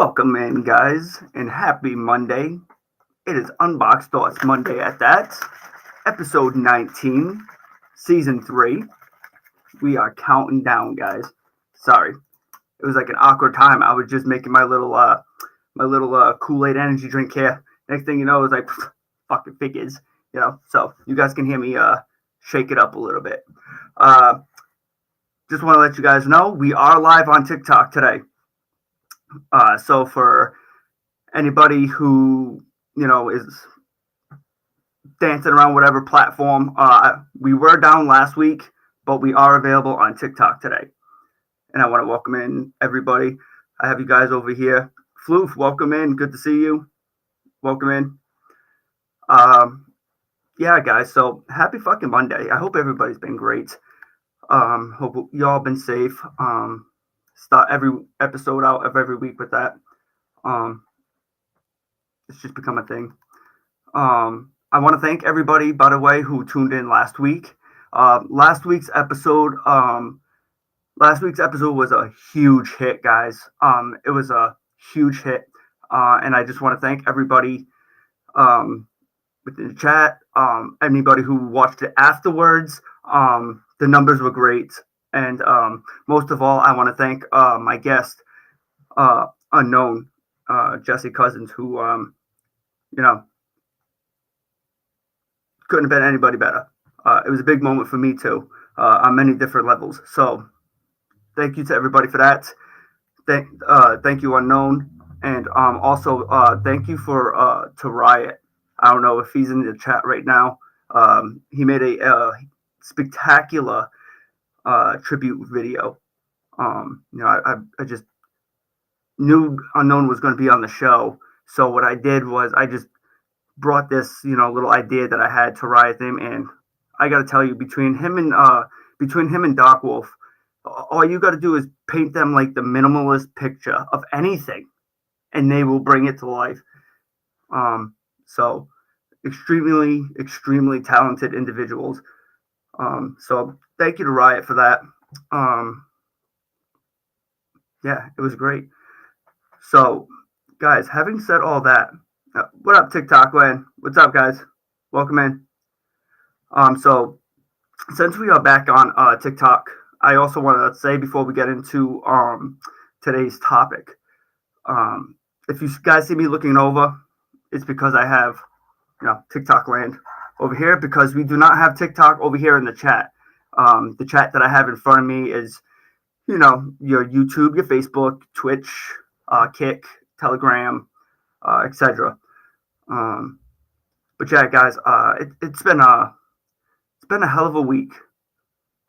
Welcome in, guys, and happy Monday. It is Unboxed Thoughts Monday at that. Episode 19, Season 3. We are counting down, guys. Sorry. It was like an awkward time. I was just making my little Kool-Aid energy drink here. Next thing you know, it was like, fucking figures, So you guys can hear me shake it up a little bit. Just want to let you guys know, we are live on TikTok today. So for anybody who, is dancing around whatever platform, we were down last week, but we are available on TikTok today. And I want to welcome in everybody. I have you guys over here. Floof, welcome in. Good to see you. Welcome in. Yeah, guys. So happy fucking Monday. I hope everybody's been great. Hope y'all been safe. Start every episode out of every week with that. It's just become a thing. I want to thank everybody, by the way, who tuned in last week. Last week's episode was a huge hit, guys. It was a huge hit, and I just want to thank everybody within the chat. Anybody who watched it afterwards. The numbers were great, and most of all, I want to thank my guest, Unknown, Jesse Cousins, who couldn't have been anybody better. It was a big moment for me too, on many different levels. So thank you to everybody for that. Thank you, Unknown, and also thank you to Riot. I don't know if he's in the chat right now. He made a spectacular tribute video. I just knew Unknown was going to be on the show, so what I did was I just brought this little idea that I had to Riot them, and I got to tell you, between him and Dark Wolf, all you got to do is paint them like the minimalist picture of anything, and they will bring it to life. So extremely talented individuals. So thank you to Riot for that. Yeah, it was great. So, guys, having said all that, what up, TikTok land? What's up, guys? Welcome in. So since we are back on TikTok, I also want to say before we get into today's topic, if you guys see me looking over, it's because I have TikTok land over here, because we do not have TikTok over here in the chat. The chat that I have in front of me is your YouTube, your Facebook, Twitch, Kick, Telegram, etc. But yeah, guys, it's been a hell of a week.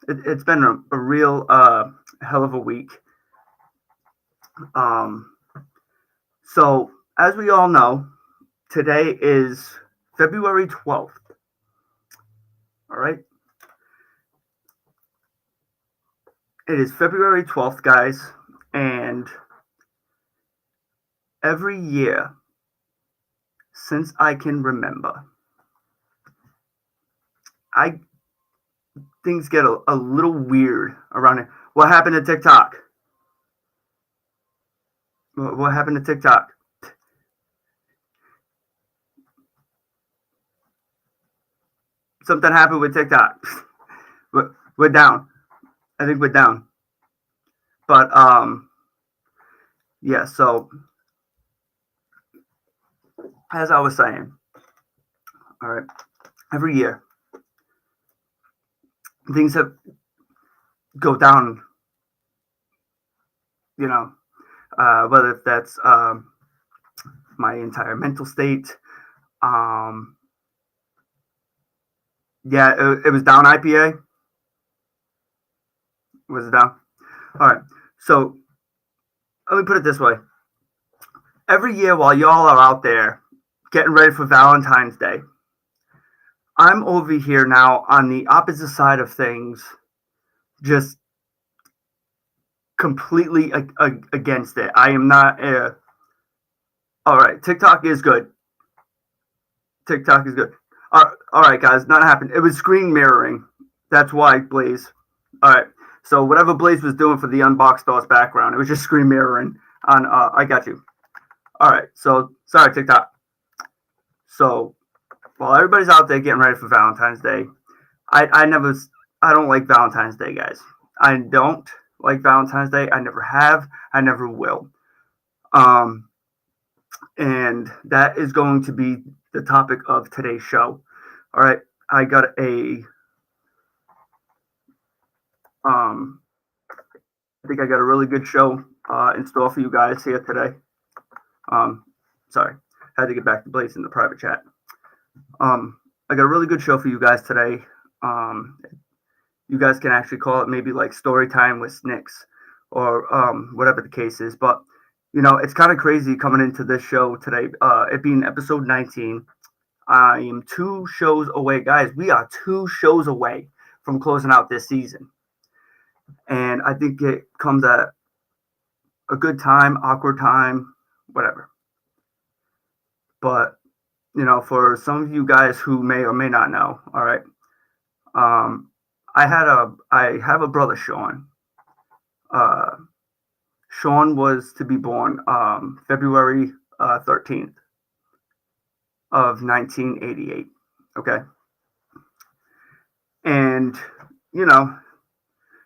It's been a real hell of a week. So as we all know, today is February 12th. All right. It is February 12th, guys, and every year since I can remember, things get a little weird around it. What happened to TikTok? What happened to TikTok? Something happened with TikTok. We're down. I think we're down. But yeah, so as I was saying, all right, every year things have go down, whether that's my entire mental state. Yeah, it was down. IPA. Was it down? All right. So let me put it this way. Every year while y'all are out there getting ready for Valentine's Day, I'm over here now on the opposite side of things, just completely against it. I am not. All right. TikTok is good. TikTok is good. All right, guys. Not happened. It was screen mirroring. That's why, Blaze. All right. So whatever Blaze was doing for the Unboxed Thoughts background, it was just screen mirroring on. I got you. All right. So sorry, TikTok. So while everybody's out there getting ready for Valentine's Day, I never, I don't like Valentine's Day, guys. I don't like Valentine's Day. I never have. I never will. Um, and that is going to be the topic of today's show. All right. I got um, I think I got a really good show in store for you guys here today. Um, sorry, had to get back to Blaze in the private chat. I got a really good show for you guys today. You guys can actually call it maybe like story time with Snicks or whatever the case is. But it's kind of crazy coming into this show today. It being episode 19. I am 2 shows away, guys. We are 2 shows away from closing out this season, and I think it comes at a good time, awkward time, whatever. But for some of you guys who may or may not know, all right, I have a brother, Sean. Sean was to be born February 13th of 1988. Okay, and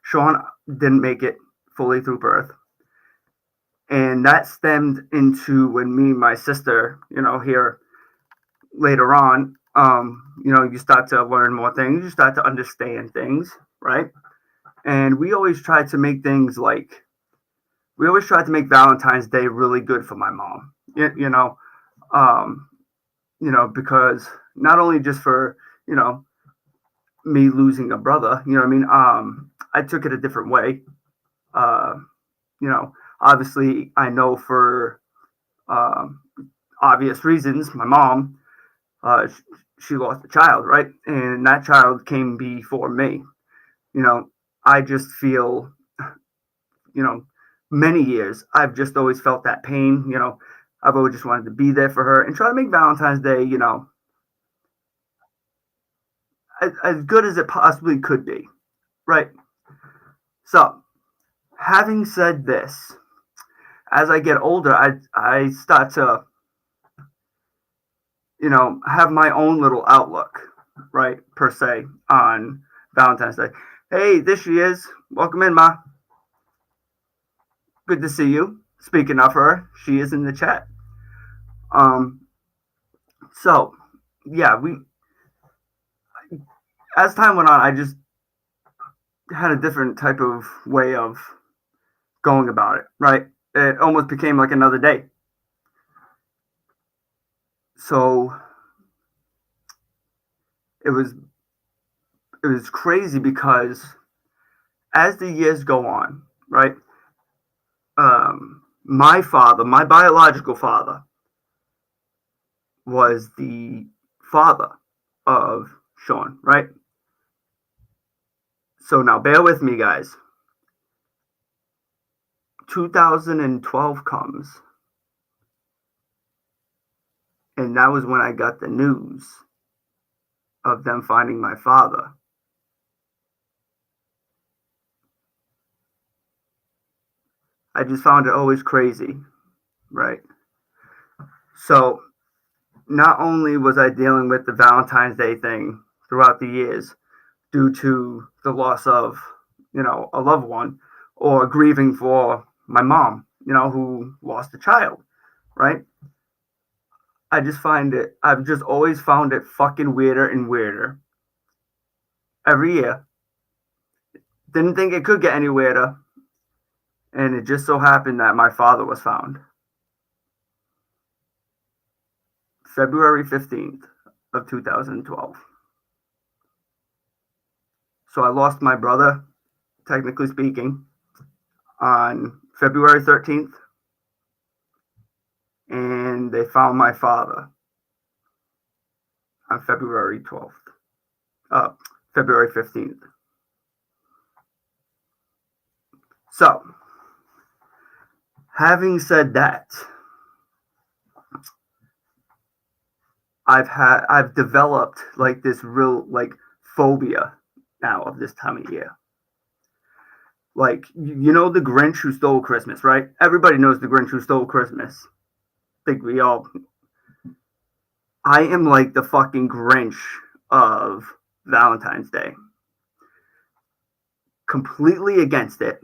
Sean didn't make it fully through birth, and that stemmed into when me and my sister, here later on, you start to learn more things, you start to understand things, right? And we always tried to make Valentine's Day really good for my mom, because not only just for, me losing a brother, you know what I mean? I took it a different way. Obviously I know for obvious reasons, my mom, she lost a child, right? And that child came before me. I just feel, many years, I've just always felt that pain. I've always just wanted to be there for her and try to make Valentine's Day, as good as it possibly could be, right? So, having said this, as I get older, I start to, have my own little outlook, right, per se, on Valentine's Day. Hey, there she is. Welcome in, Ma. Good to see you. Speaking of her, she is in the chat. So, yeah, as time went on, I just had a different type of way of going about it, right? It almost became like another day. So it was crazy because as the years go on, right? My father, my biological father, was the father of Sean, right? So now bear with me, guys. 2012 comes, and that was when I got the news of them finding my father. I just found it always crazy, right? So not only was I dealing with the Valentine's Day thing throughout the years due to the loss of, a loved one, or grieving for my mom, who lost a child, right? I've just always found it fucking weirder and weirder every year. Didn't think it could get any weirder. And it just so happened that my father was found February 15th of 2012. So I lost my brother, technically speaking, on February 13th. And they found my father on February 12th. February 15th. So, having said that, I've developed like this real phobia now of this time of year. Like, the Grinch Who Stole Christmas, right? Everybody knows the Grinch Who Stole Christmas. think we all. I am like the fucking Grinch of Valentine's Day. Completely against it.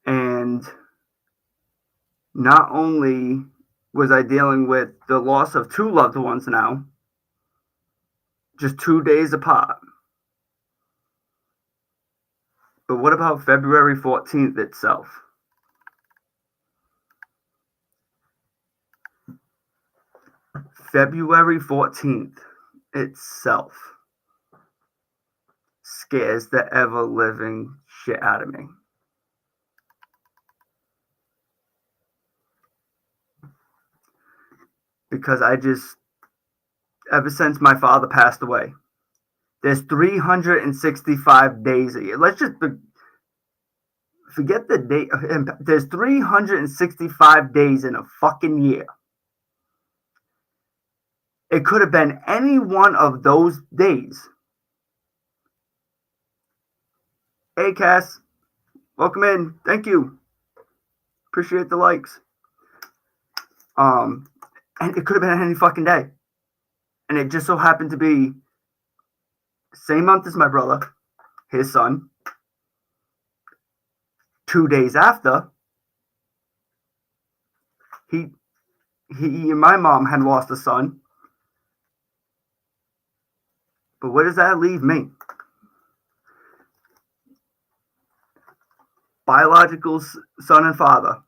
And not only was I dealing with the loss of two loved ones now, just 2 days apart, but what about February 14th itself? February 14th itself scares the ever-living shit out of me. Because ever since my father passed away, there's 365 days a year. Let's just forget the date. There's 365 days in a fucking year. It could have been any one of those days. Hey, Cass. Welcome in. Thank you. Appreciate the likes. And it could have been any fucking day. And it just so happened to be same month as my brother, his son. 2 days after, he and my mom had lost a son. But where does that leave me? Biological son and father.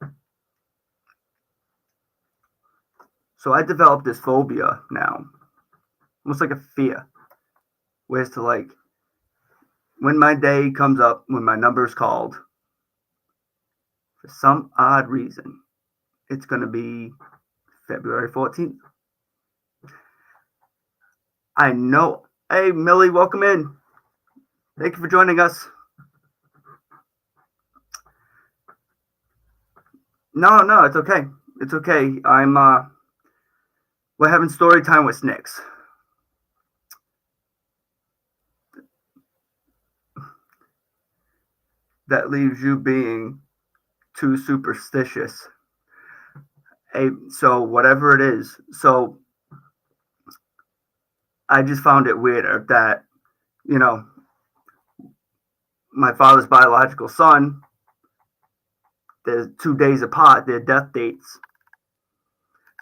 So I developed this phobia now. Almost like a fear. Where it's to like, when my day comes up, when my number is called, for some odd reason, it's going to be February 14th. I know. Hey, Millie, welcome in. Thank you for joining us. No, it's okay. It's okay. We're having story time with Snicks. That leaves you being too superstitious. Hey, so whatever it is. So I just found it weirder that, my father's biological son, they're 2 days apart, their death dates.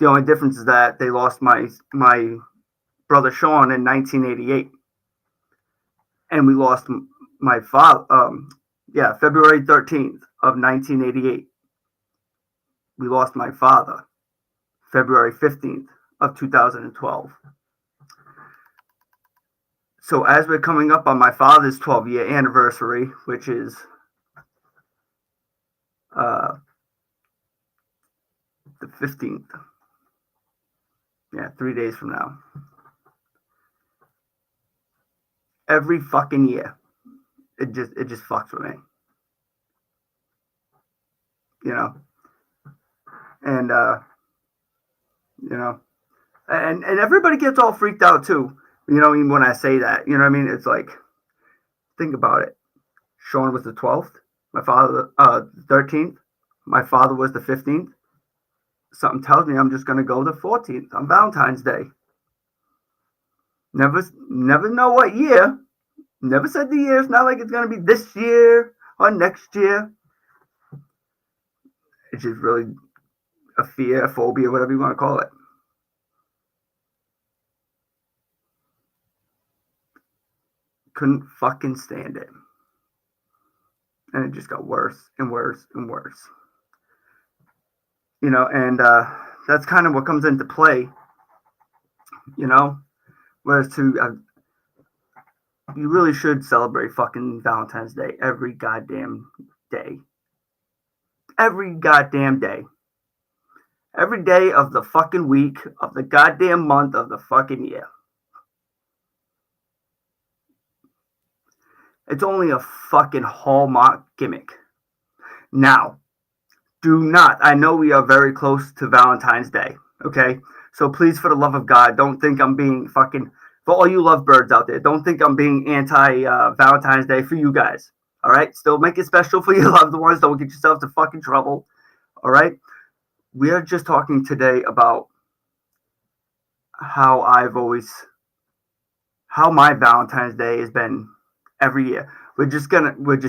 The only difference is that they lost my brother Sean in 1988. And we lost my father, February 13th of 1988. We lost my father, February 15th of 2012. So as we're coming up on my father's 12-year anniversary, which is the 15th. Yeah, 3 days from now. Every fucking year, it just fucks with me. And and everybody gets all freaked out too. Even when I say that, it's like, think about it. Sean was the 12th, my father, 13th, my father was the 15th. Something tells me I'm just going to go the 14th on Valentine's Day. Never know what year. Never said the year. It's not like it's going to be this year or next year. It's just really a fear, a phobia, whatever you want to call it. Couldn't fucking stand it. And it just got worse and worse and worse. And that's kind of what comes into play. Whereas you really should celebrate fucking Valentine's Day every goddamn day. Every goddamn day. Every day of the fucking week, of the goddamn month, of the fucking year. It's only a fucking Hallmark gimmick. Now, do not, I know we are very close to Valentine's Day, okay? So please, for the love of God, don't think I'm being fucking, for all you lovebirds out there, don't think I'm being anti-Valentine's Day for you guys, all right? Still make it special for your loved ones. Don't get yourself to fucking trouble, all right? we are just talking today about how my Valentine's Day has been every year. We're just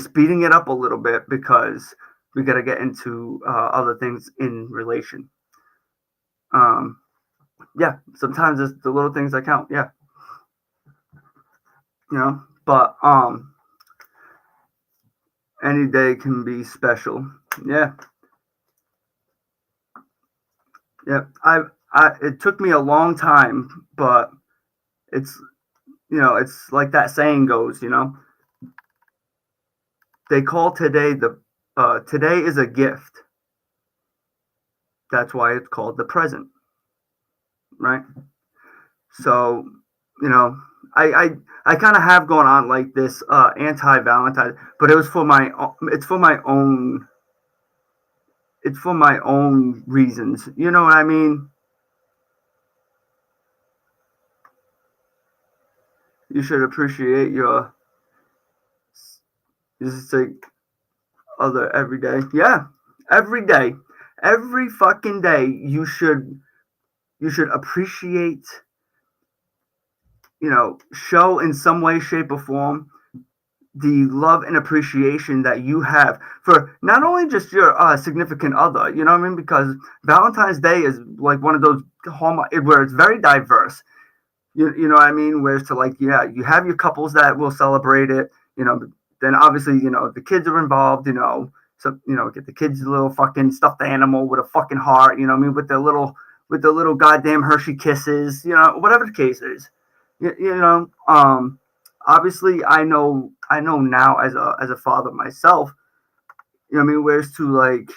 speeding it up a little bit because we got to get into other things in relation. Um, yeah, sometimes it's the little things that count. Yeah, but any day can be special. Yeah, yeah. It took me a long time, but it's it's like that saying goes. They call today today is a gift. That's why it's called the present, right? So, you know, I kind of have gone on like this anti-Valentine, but it's for my own reasons. You know what I mean? You should appreciate your like other every day. Yeah, every day, every fucking day. You should appreciate, show in some way, shape, or form the love and appreciation that you have for not only just your significant other, you know what I mean? Because Valentine's Day is like one of those hallmark where it's very diverse. You know what I mean? Where it's to like, yeah, you have your couples that will celebrate it, then obviously, the kids are involved, so, get the kids a little fucking stuffed animal with a fucking heart, you know what I mean? With the little goddamn Hershey kisses, whatever the case is, you know, obviously I know now as a father myself, you know what I mean, where's to like,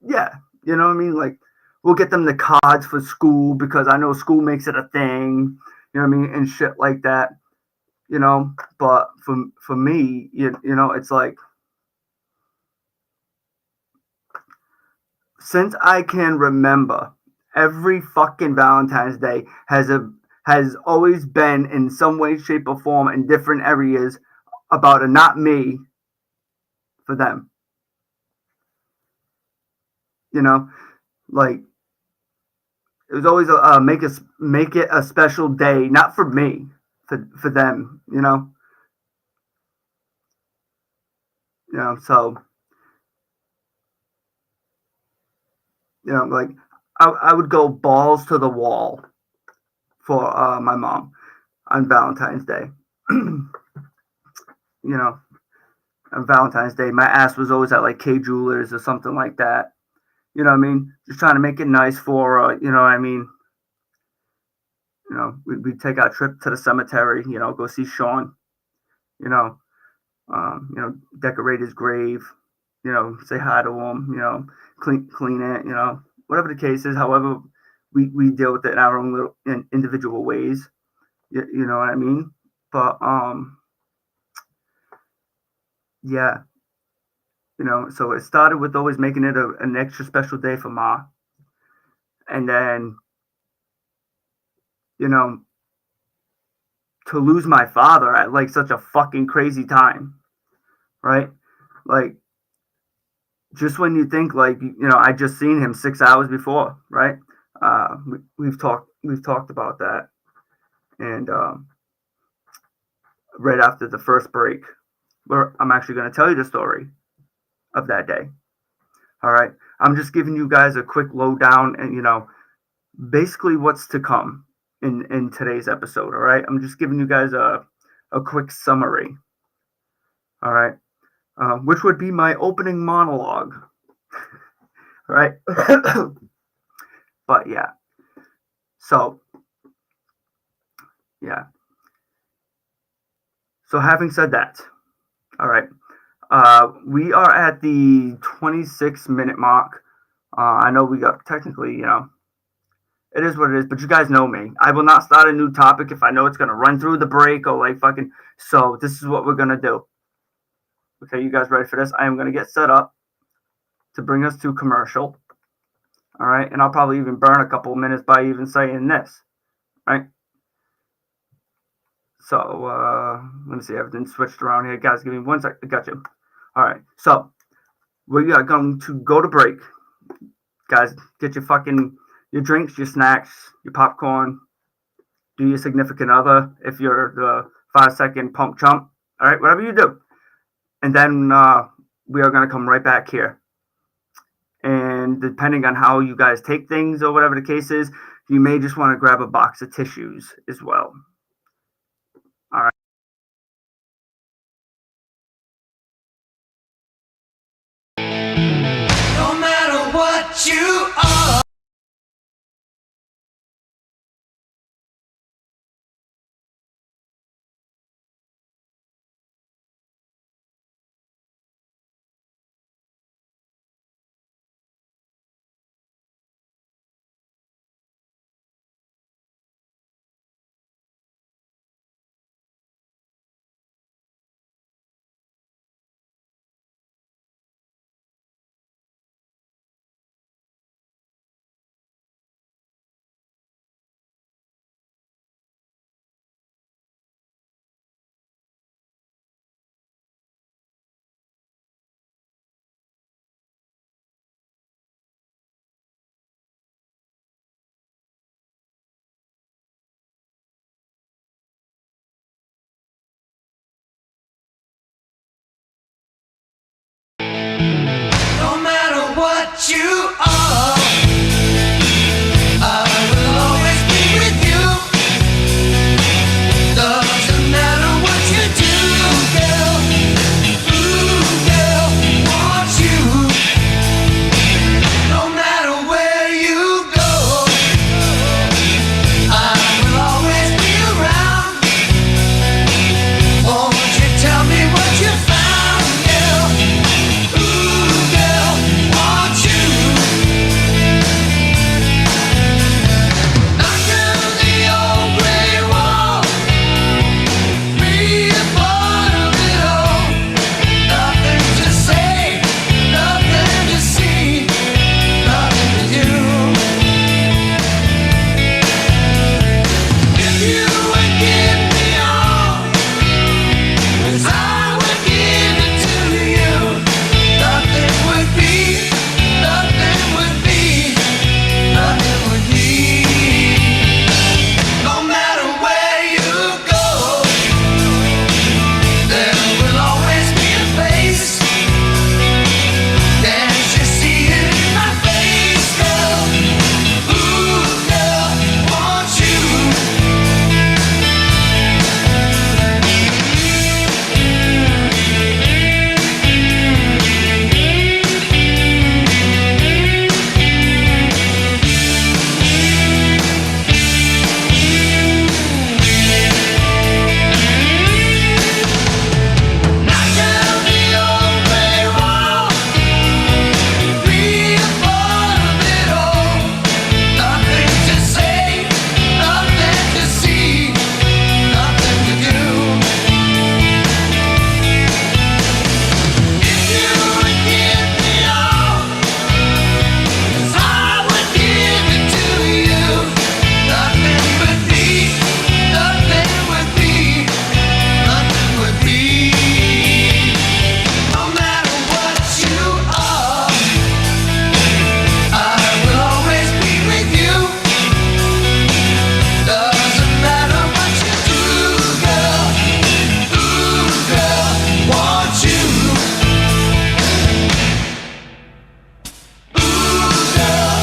yeah, you know what I mean, like we'll get them the cards for school because I know school makes it a thing, you know what I mean, and shit like that, but for me, it's like since I can remember, every fucking Valentine's Day has always been in some way, shape, or form in different areas about a not me for them. You know, like it was always a make it a special day, not for me, for them. So like I would go balls to the wall for my mom on Valentine's Day. you know, on Valentine's Day, my ass was always at like K Jewelers or something like that. You know what I mean? Just trying to make it nice for you know what I mean? We'd take our trip to the cemetery, go see Sean, you know, decorate his grave, say hi to him, clean it, whatever the case is, however we deal with it in our own little individual ways. You know what I mean? But yeah, so it started with always making it an extra special day for Ma. And then, to lose my father at like such a fucking crazy time, right? Like, just when you think like, I just seen him 6 hours before, right? We've talked about that. And right after the first break, where I'm actually going to tell you the story of that day. All right. I'm just giving you guys a quick lowdown and, basically what's to come in today's episode. All right. I'm just giving you guys a quick summary. All right. Which would be my opening monologue. Right. But yeah. So, yeah. So having said that, all right. We are at the 26-minute mark. I know we got technically, it is what it is, but you guys know me. I will not start a new topic if I know it's going to run through the break or like fucking. So this is what we're going to do. Okay, you guys ready for this? I am going to get set up to bring us to commercial. All right, and I'll probably even burn a couple of minutes by even saying this. Right? So let me see. Everything switched around here. Guys, give me 1 second. Got you. All right, so we are going to go to break. guys, get your drinks, your snacks, your popcorn. Do your significant other if you're the 5-second pump chump. All right, whatever you do, and then we are going to come right back here. And depending on how you guys take things or whatever the case is, you may just want to grab a box of tissues as well. All right. No matter what you are. No matter what you are, I will always be with you. Doesn't matter what you do, girl. Ooh, girl, want you. No matter where you go, I will always be around. Won't you tell me what you found, girl? Ooh, girl, want you. Knock down the old gray wall, be a part of it all. Nothing to say, nothing to see, nothing to do. If you would give me all, 'cause I would give it to you. Nothing would be, nothing would be, nothing would be. No matter where you go, there will always be a place. Can't you see it in my face, girl? Ooh, girl, want you. Knock down the old gray wall, be a part of it all. Nothing to say, nothing to see, nothing to do. If you would give me all, 'cause I would give it to you. Nothing would be, nothing would be, nothing would be. No matter what you are, I will always be with you. Doesn't matter what you do, girl. Ooh, girl, want you. Ooh, girl,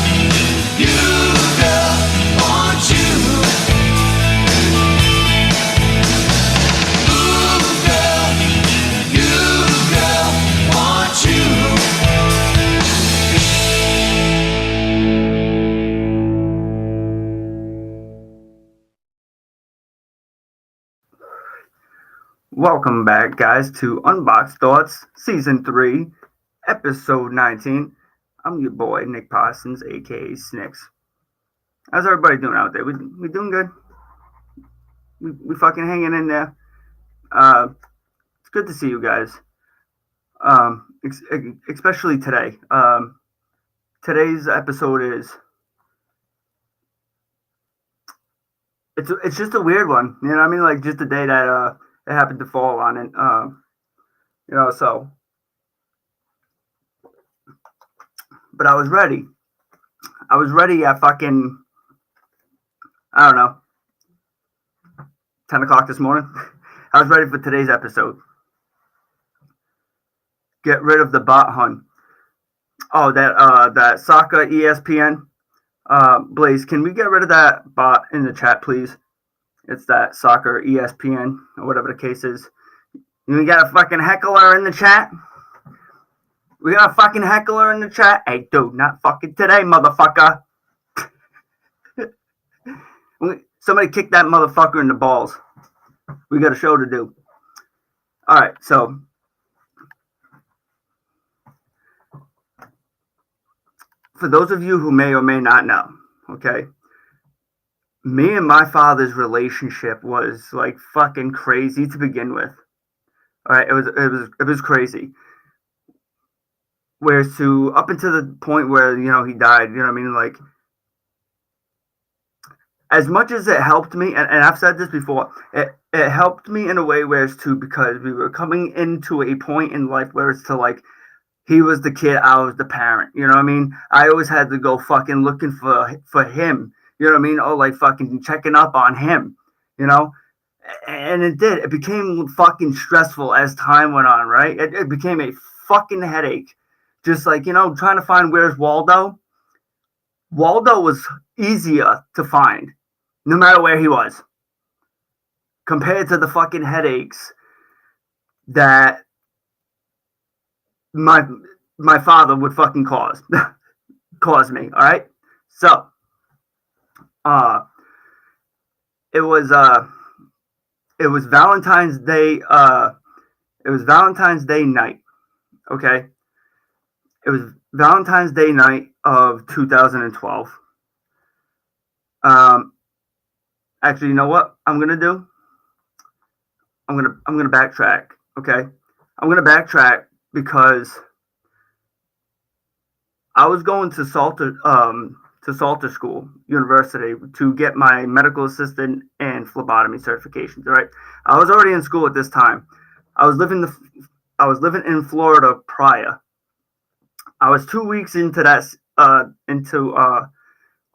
you, girl, want you. Ooh, girl, you, girl, want you. Welcome back, guys, to Unboxed Thoughts, Season 3, Episode 19. I'm your boy, Nick Parsons, a.k.a. Snicks. How's everybody doing out there? We doing good? We fucking hanging in there. It's good to see you guys. Especially today. Today's episode is... It's just a weird one. You know what I mean? Like, just the day that it happened to fall on it. So... But I was ready. I was ready at fucking, I don't know, 10 o'clock this morning. I was ready for today's episode. Get rid of the bot hun. Oh, that soccer ESPN. Blaze, can we get rid of that bot in the chat, please? It's that soccer ESPN or whatever the case is. We got a fucking heckler in the chat. We got a fucking heckler in the chat. Hey, dude, not fucking today, motherfucker. Somebody kick that motherfucker in the balls. We got a show to do. All right, so for those of you who may or may not know, okay, me and my father's relationship was like fucking crazy to begin with. All right, it was crazy. Whereas to up until the point where he died, you know what I mean, like as much as it helped me, and I've said this before, it helped me in a way where it's to because we were coming into a point in life where it's to like he was the kid, I was the parent. You know what I mean? I always had to go fucking looking for him. You know what I mean? Oh, like fucking checking up on him. You know? And it did. It became fucking stressful as time went on, right? It became a fucking headache. Just like, trying to find where's Waldo. Waldo was easier to find, no matter where he was, compared to the fucking headaches that my father would fucking cause me. All right, so it was Valentine's Day. It was Valentine's Day night. Okay, it was Valentine's Day night of 2012. Actually, you know what I'm gonna do? I'm gonna backtrack. Okay, I'm gonna backtrack because I was going to Salter School University to get my medical assistant and phlebotomy certifications. All right, I was already in school at this time. I was living in Florida prior. I was 2 weeks into that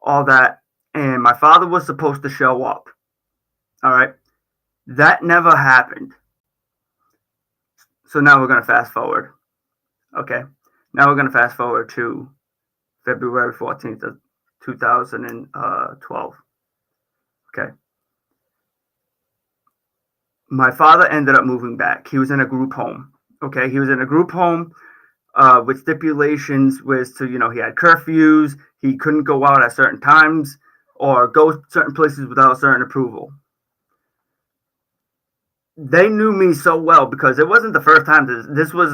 all that, and my father was supposed to show up. All right, that never happened. So now we're going to fast forward. Okay. Now we're going to fast forward to February 14th of 2012. Okay. My father ended up moving back. He was in a group home. Okay. He was in a group home with stipulations was to, he had curfews. He couldn't go out at certain times or go certain places without certain approval. They knew me so well because it wasn't the first time. This was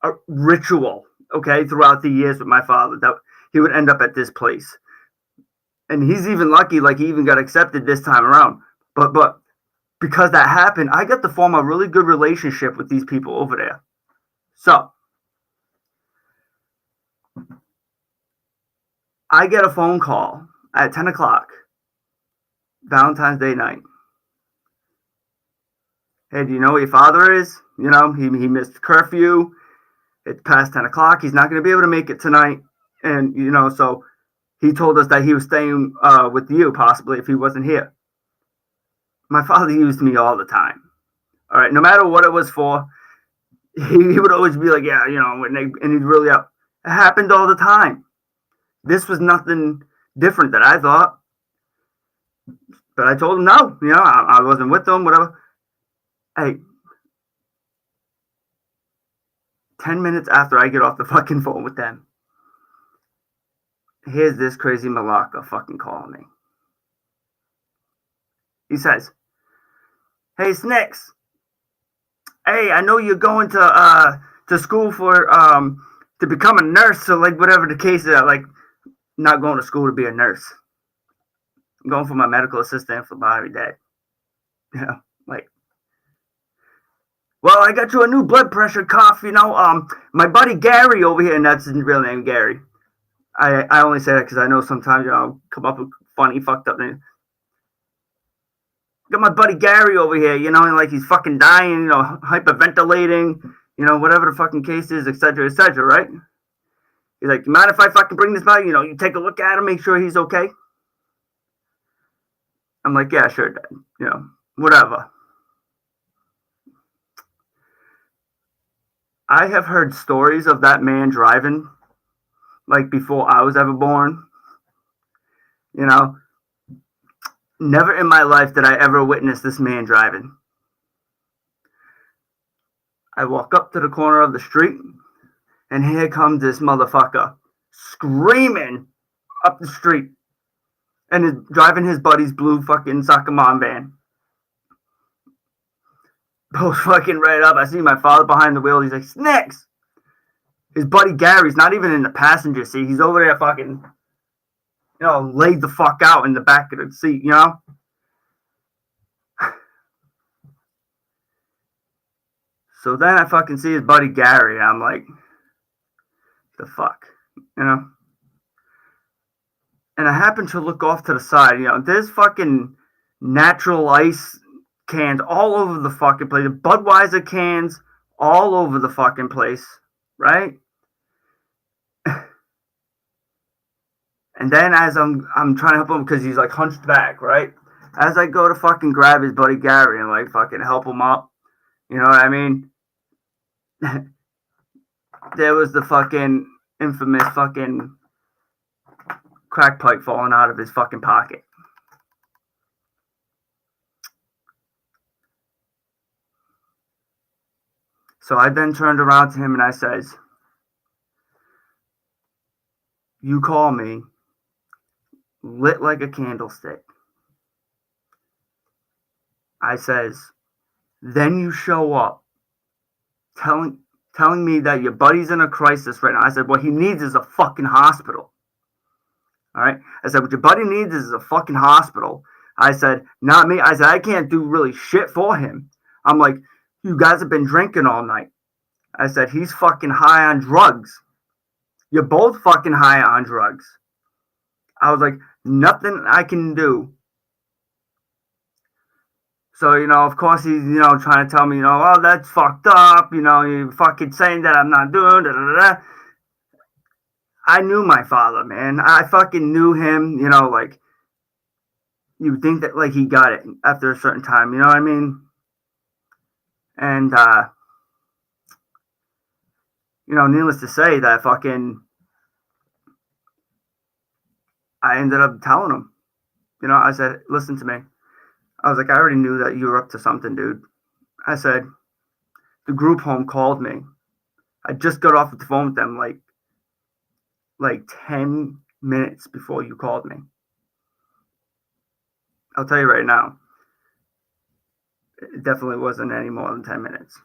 a ritual, okay, throughout the years with my father that he would end up at this place. And he's even lucky, like he even got accepted this time around. But because that happened, I got to form a really good relationship with these people over there. So I get a phone call at 10 o'clock, Valentine's Day night. Hey, do you know where your father is? He missed curfew. It's past 10 o'clock. He's not going to be able to make it tonight. And, so he told us that he was staying with you, possibly, if he wasn't here. My father used me all the time. All right, no matter what it was for, he would always be like, yeah, and he'd really up. It happened all the time. This was nothing different that I thought. But I told him no. I wasn't with them, whatever. Hey, 10 minutes after I get off the fucking phone with them, here's this crazy malaka fucking calling me. He says, hey, Snicks. Hey, I know you're going to school for to become a nurse, so like whatever the case is, like not going to school to be a nurse. I'm going for my medical assistant for my dad. Like, well, I got you a new blood pressure cuff, my buddy Gary over here, and that's his real name, Gary. I only say that because I know sometimes, I'll come up with funny, fucked up names. Got my buddy Gary over here, and like he's fucking dying, hyperventilating, whatever the fucking case is, etc., right? He's like, you mind if I fucking bring this by? You know, you take a look at him, make sure he's okay. I'm like, yeah, sure, Dad. You know, whatever. I have heard stories of that man driving, like before I was ever born. You know, never in my life did I ever witness this man driving. I walk up to the corner of the street, and here comes this motherfucker screaming up the street and is driving his buddy's blue fucking soccer mom van. Pulls fucking right up. I see my father behind the wheel. He's like, Snicks! His buddy Gary's not even in the passenger seat. He's over there fucking, you know, laid the fuck out in the back of the seat, you know? So then I fucking see his buddy Gary, and I'm like, the fuck, you know? And I happen to look off to the side, you know, there's fucking natural ice cans all over the fucking place. Budweiser cans all over the fucking place, right? And then as I'm trying to help him because he's like hunched back, right? As I go to fucking grab his buddy Gary and like fucking help him up, you know what I mean? There was the fucking infamous fucking crack pipe falling out of his fucking pocket. So I then turned around to him and I says, you call me lit like a candlestick. I says, then you show up telling me that your buddy's in a crisis right now. I said, what he needs is a fucking hospital. All right. I said, what your buddy needs is a fucking hospital. I said, not me. I said, I can't do really shit for him. I'm like, you guys have been drinking all night. I said, he's fucking high on drugs. You're both fucking high on drugs. I was like, nothing I can do. So, you know, of course he's, you know, trying to tell me, you know, oh, that's fucked up. You know, you fucking saying that I'm not doing, da, da, da. I knew my father, man. I fucking knew him, you know, like, you would think that, like, he got it after a certain time, you know what I mean? And, you know, needless to say that fucking, I ended up telling him, you know, I said, listen to me. I was like, I already knew that you were up to something, dude. I said, the group home called me. I just got off the phone with them like 10 minutes before you called me. I'll tell you right now, it definitely wasn't any more than 10 minutes.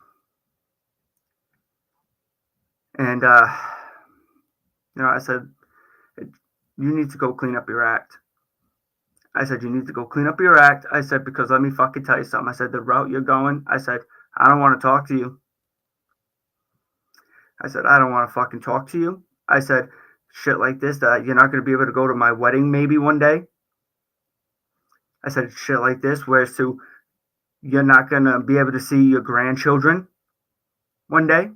And, you know, I said, you need to go clean up your act. I said, you need to go clean up your act. I said, because let me fucking tell you something. I said, the route you're going, I said, I don't want to talk to you. I said, I don't want to fucking talk to you. I said, shit like this, that you're not going to be able to go to my wedding maybe one day. I said, shit like this, where so you're not going to be able to see your grandchildren one day.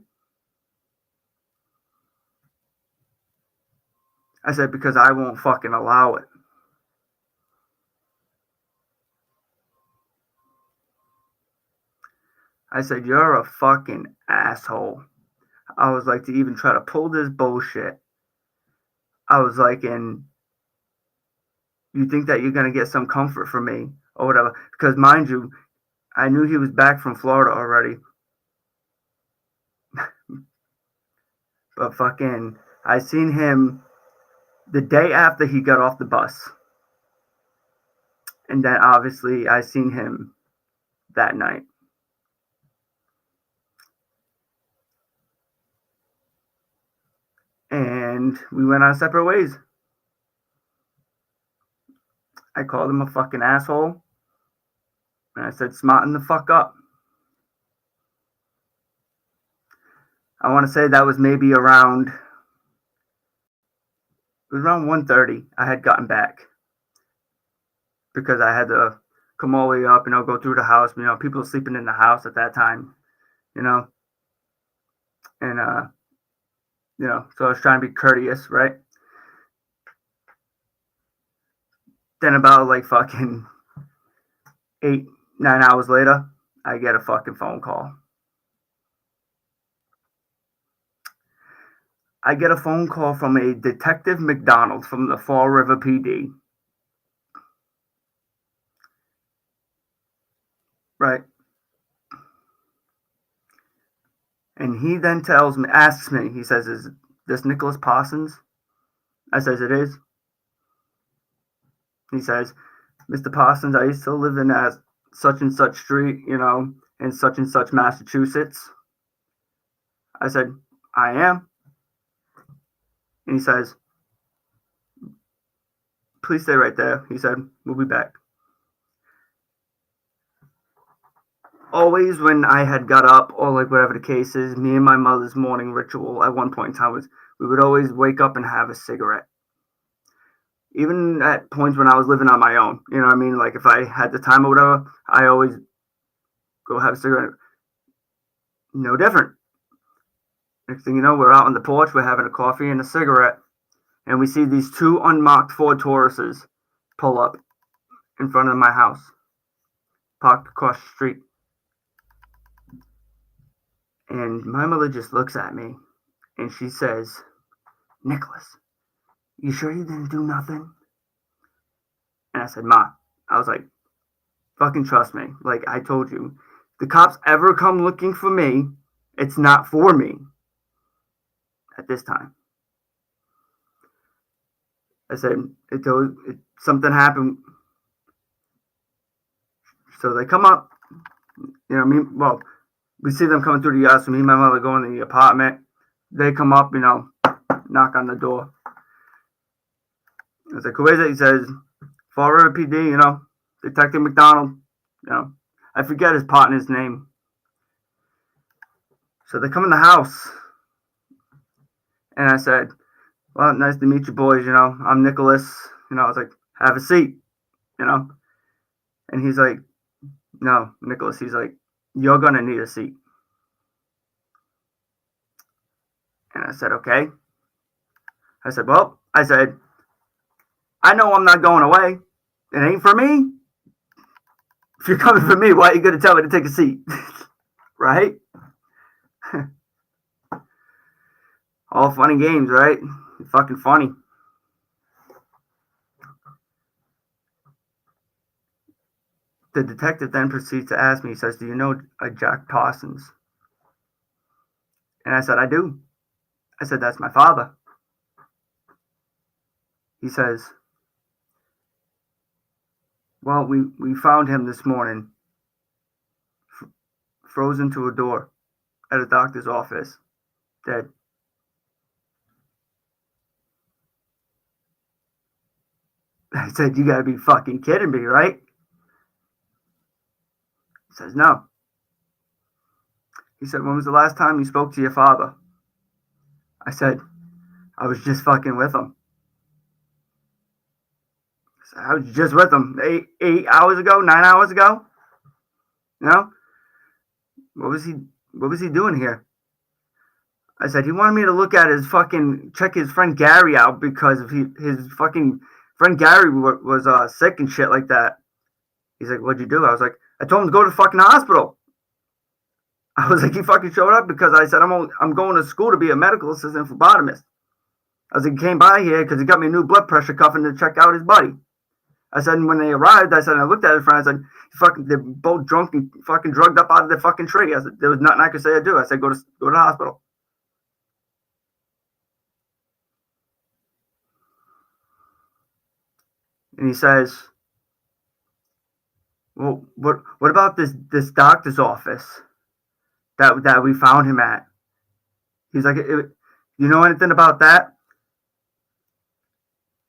I said, because I won't fucking allow it. I said, you're a fucking asshole. I was like, to even try to pull this bullshit. I was like, and you think that you're going to get some comfort from me or whatever. Because mind you, I knew he was back from Florida already. But fucking, I seen him the day after he got off the bus. And then obviously I seen him that night. And we went our separate ways. I called him a fucking asshole. And I said, smarten the fuck up. I want to say that was maybe around, it was around 1:30 I had gotten back. Because I had to come all the way up, you know, go through the house. You know, people sleeping in the house at that time, you know. And, So I was trying to be courteous, right? Then about like fucking 8, 9 hours later, I get a fucking phone call. I get a phone call from a Detective McDonald from the Fall River PD. Right? And he then asks me, he says, "Is this Nicholas Parsons?" I says, "It is." He says, "Mr. Parsons, are you still living at such and such street, in such and such Massachusetts?" I said, "I am." And he says, "Please stay right there." He said, "We'll be back." Always when I had got up, or like whatever the case is, me and my mother's morning ritual at one point in time was we would always wake up and have a cigarette. Even at points when I was living on my own, you know what I mean? Like if I had the time or whatever, I always go have a cigarette. No different. Next thing you know, we're out on the porch, we're having a coffee and a cigarette, and we see these two unmarked Ford Tauruses pull up in front of my house, parked across the street. And my mother just looks at me and she says, "Nicholas, you sure you didn't do nothing?" And I said, "Ma," I was like, "fucking trust me. Like I told you, if the cops ever come looking for me, it's not for me at this time." I said, something happened. So they come up, we see them coming through the yard. So me and my mother go in the apartment. They come up, knock on the door. I was like, "Who is it?" He says, "Fall River PD, Detective McDonald." I forget his partner's name. So they come in the house. And I said, "Well, nice to meet you boys, I'm Nicholas." I was like, "Have a seat, And he's like, "No, Nicholas," he's like, "You're going to need a seat." And I said, "Okay." I said, "I know I'm not going away. It ain't for me. If you're coming for me, why are you going to tell me to take a seat?" Right? All fun and games, right? Fucking funny. The detective then proceeds to ask me, he says, "Do you know a Jack Parsons?" And I said, "I do." I said, "That's my father." He says, "Well, we found him this morning, frozen to a door at a doctor's office, dead." I said, "You gotta be fucking kidding me, right?" He says, "No." He said, "When was the last time you spoke to your father?" I said, "I was just fucking with him." I was just with him 8 hours ago, 9 hours ago. What was he doing here? I said, "He wanted me to look at check his friend Gary out because his fucking friend Gary was sick and shit like that." He's like, "What'd you do?" I was like, "I told him to go to the fucking hospital." I was like, "He fucking showed up because I said I'm going to school to be a medical assistant phlebotomist." I was like, "He came by here because he got me a new blood pressure cuffing to check out his buddy." I said, when they arrived, I looked at his friend, I said, they're both drunk and fucking drugged up out of the fucking tree. I said, there was nothing I could say or do. I said, go to the hospital. And he says, "Well, what about this doctor's office that we found him at?" He's like, "You know anything about that?"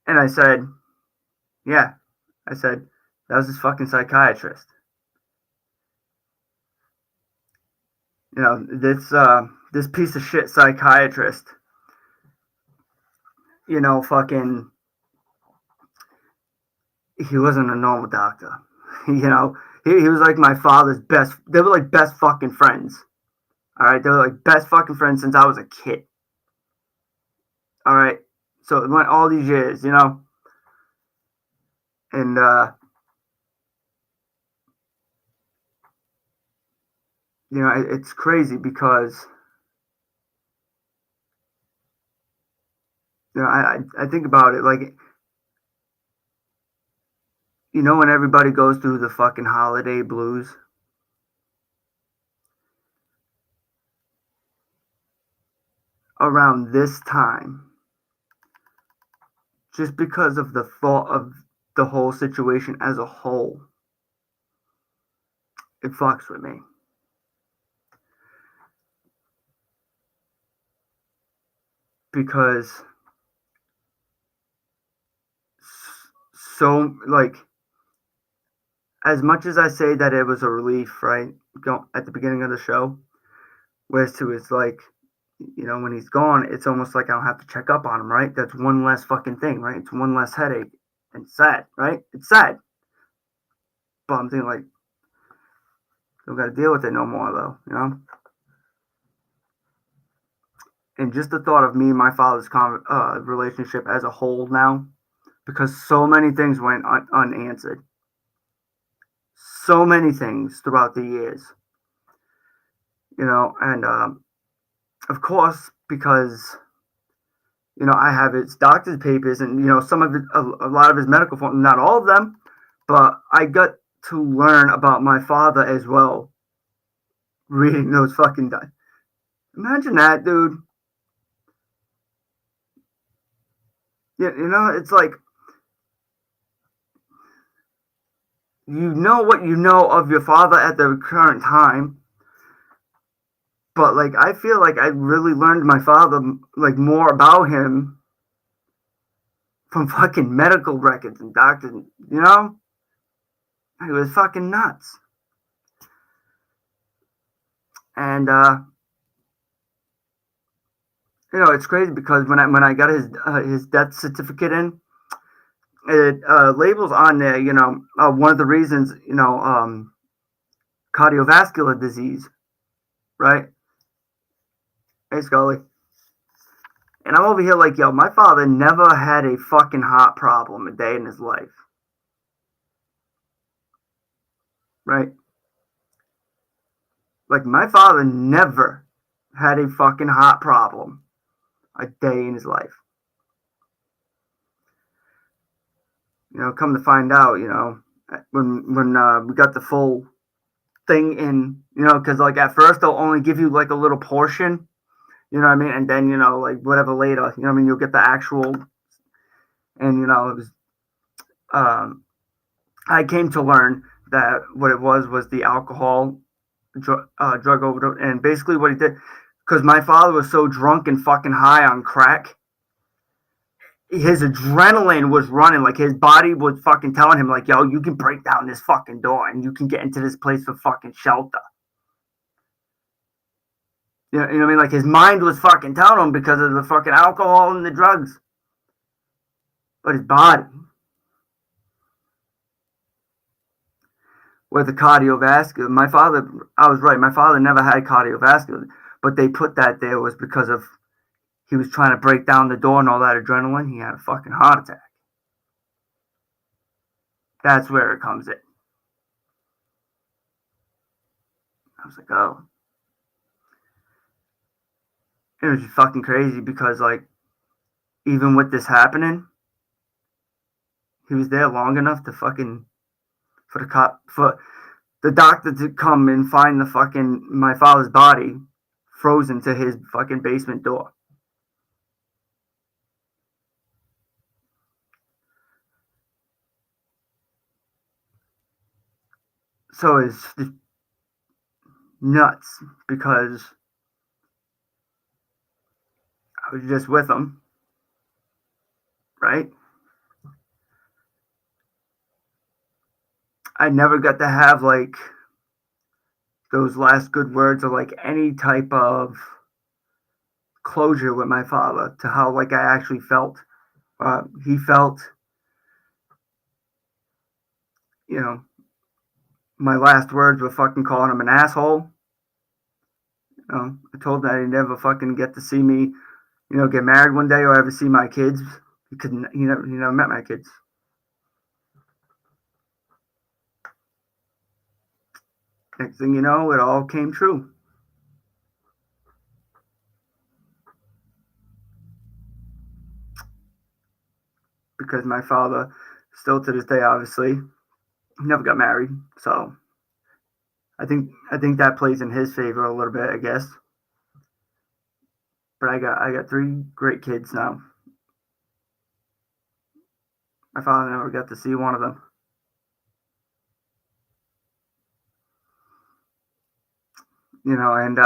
And I said, "Yeah." I said, "That was his fucking psychiatrist. This piece of shit psychiatrist, fucking, he wasn't a normal doctor. He was like my father's best. They were like best fucking friends. All right, they were like best fucking friends since I was a kid. All right. So it went all these years, and it's crazy because I think about it like when everybody goes through the fucking holiday blues. Around this time, just because of the thought of the whole situation as a whole, it fucks with me. Because so, like, as much as I say that it was a relief, right? At the beginning of the show, whereas to it's like, when he's gone, it's almost like I don't have to check up on him, right? That's one less fucking thing, right? It's one less headache. And it's sad, right? It's sad. But I'm thinking, like, don't got to deal with it no more, though. And just the thought of me and my father's relationship as a whole now, because so many things went unanswered. So many things throughout the years, and of course, because I have his doctor's papers and some of it, a lot of his medical forms, not all of them, but I got to learn about my father as well, reading those fucking. Imagine that, dude. It's like what you know of your father at the current time, but like I feel like I really learned my father like more about him from fucking medical records and doctors. He was fucking nuts. And it's crazy because when I got his death certificate in, it labels on there, one of the reasons, cardiovascular disease, right? Hey, Scully. And I'm over here like, yo, my father never had a fucking heart problem a day in his life. Right? Like, my father never had a fucking heart problem a day in his life. Come to find out, when we got the full thing in, because like at first they'll only give you like a little portion, you know what I mean? And then, like whatever later, I mean? You'll get the actual, and, it was, I came to learn that what it was the alcohol drug overdose. And basically what he did, because my father was so drunk and fucking high on crack, his adrenaline was running. Like his body was fucking telling him, like, yo, you can break down this fucking door and you can get into this place for fucking shelter. You know what I mean? Like his mind was fucking telling him because of the fucking alcohol and the drugs. But his body, with the cardiovascular, I was right. My father never had cardiovascular, but they put that there was because of he was trying to break down the door and all that adrenaline. He had a fucking heart attack. That's where it comes in. I was like, oh. It was just fucking crazy because, like, even with this happening, he was there long enough to fucking for the doctor to come and find the fucking my father's body frozen to his fucking basement door. So it's nuts because I was just with him, right? I never got to have like those last good words or like any type of closure with my father to how like I actually felt. He felt, you know, my last words were fucking calling him an asshole. I told him that he'd never fucking get to see me, get married one day or ever see my kids. He never met my kids. Next thing you know, it all came true. Because my father, still to this day, obviously, never got married. So I think that plays in his favor a little bit, I guess. But I got 3 great kids now. My father never got to see one of them. And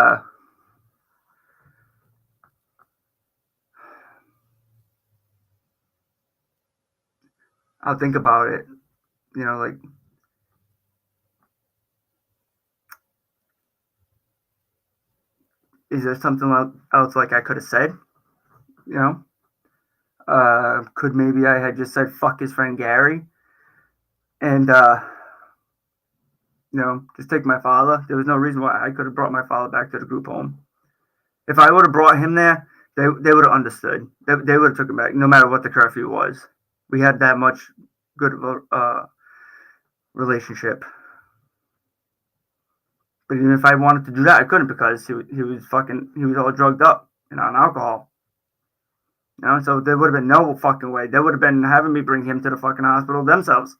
I'll think about it, like, is there something else like I could have said? Could maybe I had just said fuck his friend Gary and just take my father. There was no reason why I could have brought my father back to the group home. If I would have brought him there, they would have understood. They would have took him back, no matter what the curfew was. We had that much good of a relationship. But even if I wanted to do that, I couldn't because he was all drugged up and on alcohol. So there would have been no fucking way. They would have been having me bring him to the fucking hospital themselves.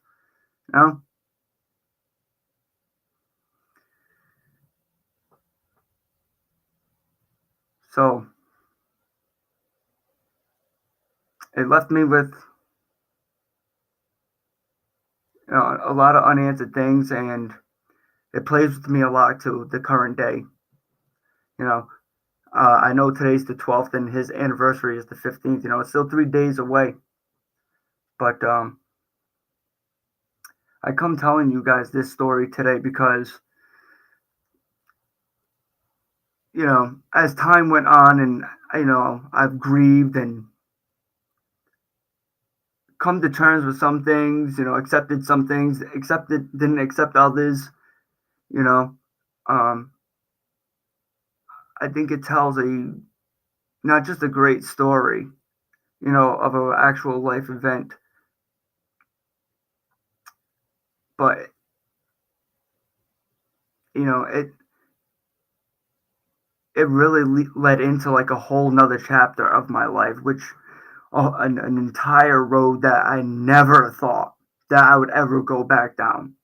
So it left me with a lot of unanswered things, and it plays with me a lot to the current day. I know today's the 12th and his anniversary is the 15th. It's still 3 days away. But I come telling you guys this story today because, as time went on and, I've grieved and come to terms with some things, accepted some things, didn't accept others, I think it tells not just a great story, of an actual life event, but, it really led into like a whole nother chapter of my life, which an entire road that I never thought that I would ever go back down.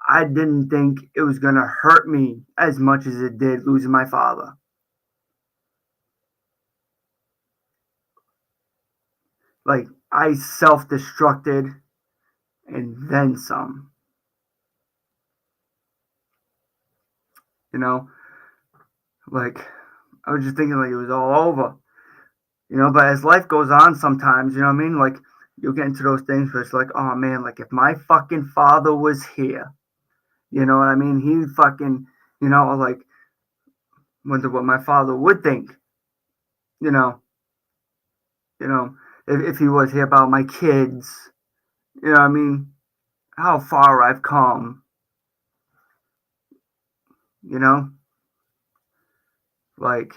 I didn't think it was going to hurt me as much as it did losing my father. Like, I self-destructed and then some. Like, I was just thinking like it was all over. But as life goes on sometimes, like, you'll get into those things where it's like, oh man, like if my fucking father was here, you know what I mean? He fucking, like, wonder what my father would think, if he was here about my kids, what I mean? How far I've come, like,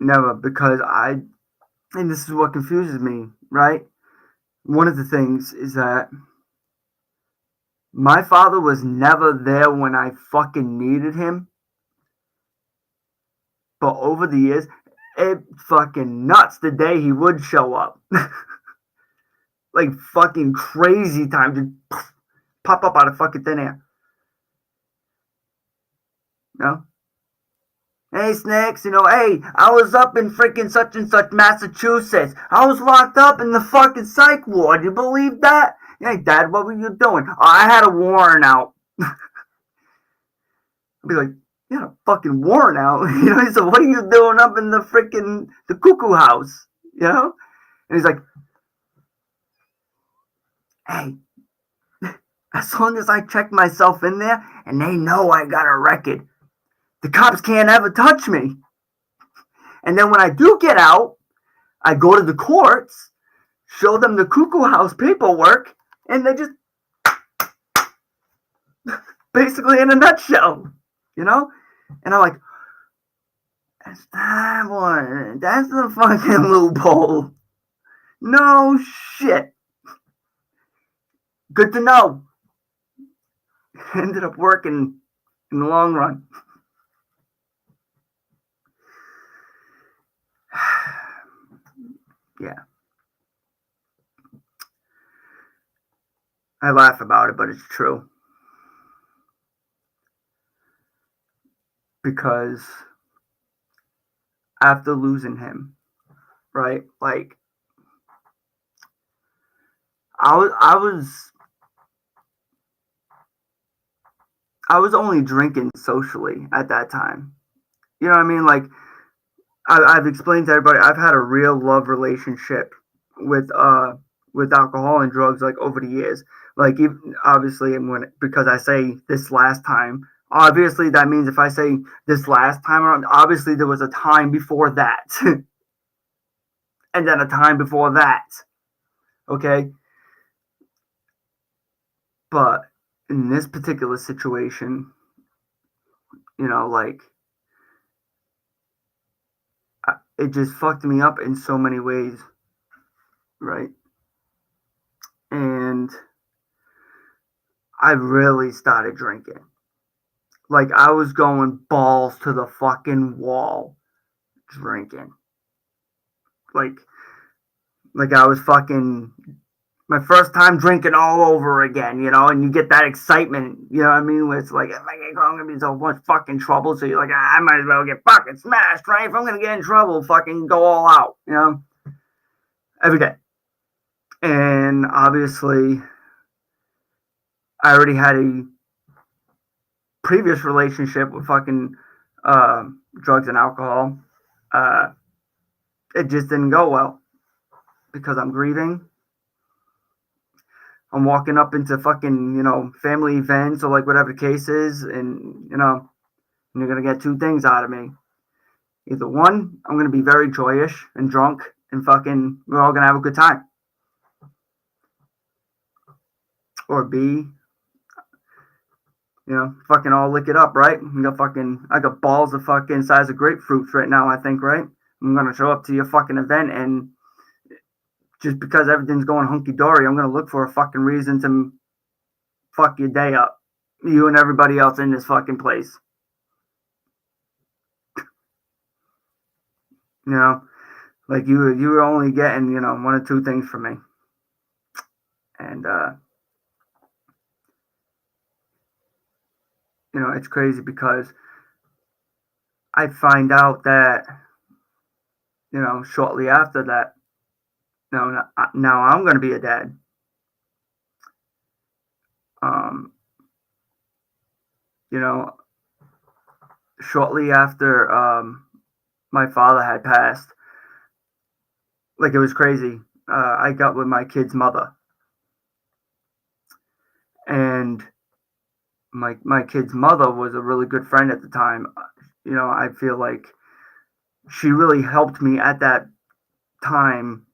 never, because and this is what confuses me, right? One of the things is that my father was never there when I fucking needed him. But over the years, it fucking nuts the day he would show up. Like fucking crazy time to pop up out of fucking thin air. Hey, Snacks, hey, I was up in freaking such and such Massachusetts. I was locked up in the fucking psych ward. You believe that? Hey, Dad, what were you doing? Oh, I had a warrant out. I'd be like, you had a fucking warrant out? He said, what are you doing up in the cuckoo house? And he's like, hey, as long as I check myself in there and they know I got a record, the cops can't ever touch me. And then when I do get out, I go to the courts, show them the cuckoo house paperwork, and they just basically in a nutshell, And I'm like, That's that one. That's the fucking loophole. No shit. Good to know. Ended up working in the long run. Yeah. I laugh about it, but it's true. Because after losing him, right? Like I was only drinking socially at that time. You know what I mean? Like I've explained to everybody, I've had a real love relationship with alcohol and drugs like over the years. Like even, obviously, when because I say this last time, obviously that means if I say this last time around, obviously there was a time before that, and then a time before that. Okay, but in this particular situation, like it just fucked me up in so many ways, right? And I really started drinking. Like I was going balls to the fucking wall drinking. Like I was fucking my first time drinking all over again, and you get that excitement, you know what I mean? Where it's like, if I get caught, I'm gonna be in so much fucking trouble. So you're like, I might as well get fucking smashed, right? If I'm gonna get in trouble, fucking go all out, every day. And obviously, I already had a previous relationship with fucking drugs and alcohol. Uh, it just didn't go well because I'm grieving. I'm walking up into fucking, family events or like whatever the case is, and you're gonna get two things out of me. Either one, I'm gonna be very joyous and drunk, and fucking we're all gonna have a good time. Or B, fucking all lick it up, right? I got balls of fucking size of grapefruits right now, I think, right? I'm gonna show up to your fucking event, and just because everything's going hunky dory, I'm gonna look for a fucking reason to fuck your day up. You and everybody else in this fucking place. Like you were only getting, one or two things from me. And it's crazy because I find out that, shortly after that, now I'm going to be a dad. Um, Shortly after my father had passed, like it was crazy. I got with my kid's mother, and my kid's mother was a really good friend at the time. I feel like she really helped me at that time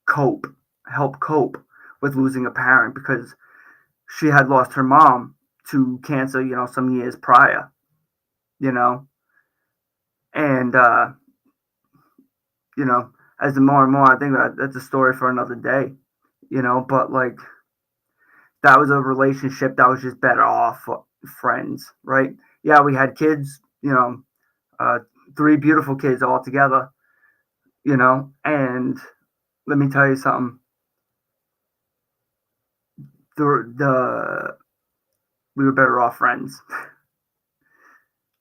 help cope with losing a parent, because she had lost her mom to cancer, some years prior, and as the more and more I think that's a story for another day, but like that was a relationship that was just better off friends, right? Yeah, we had kids, uh, three beautiful kids all together, and let me tell you something. The We were better off friends.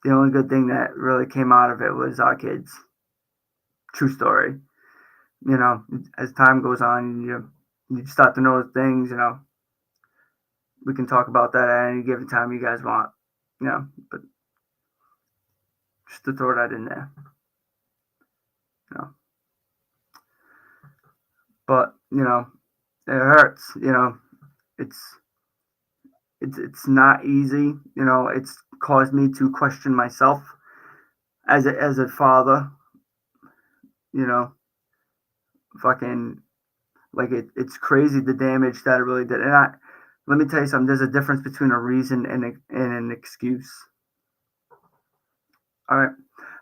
The only good thing that really came out of it was our kids. True story. As time goes on, you start to notice things. We can talk about that at any given time you guys want. But just to throw that in there. But it hurts. It's not easy. It's caused me to question myself as a father. Fucking like it's crazy the damage that it really did. And let me tell you something. There's a difference between a reason and an excuse. All right.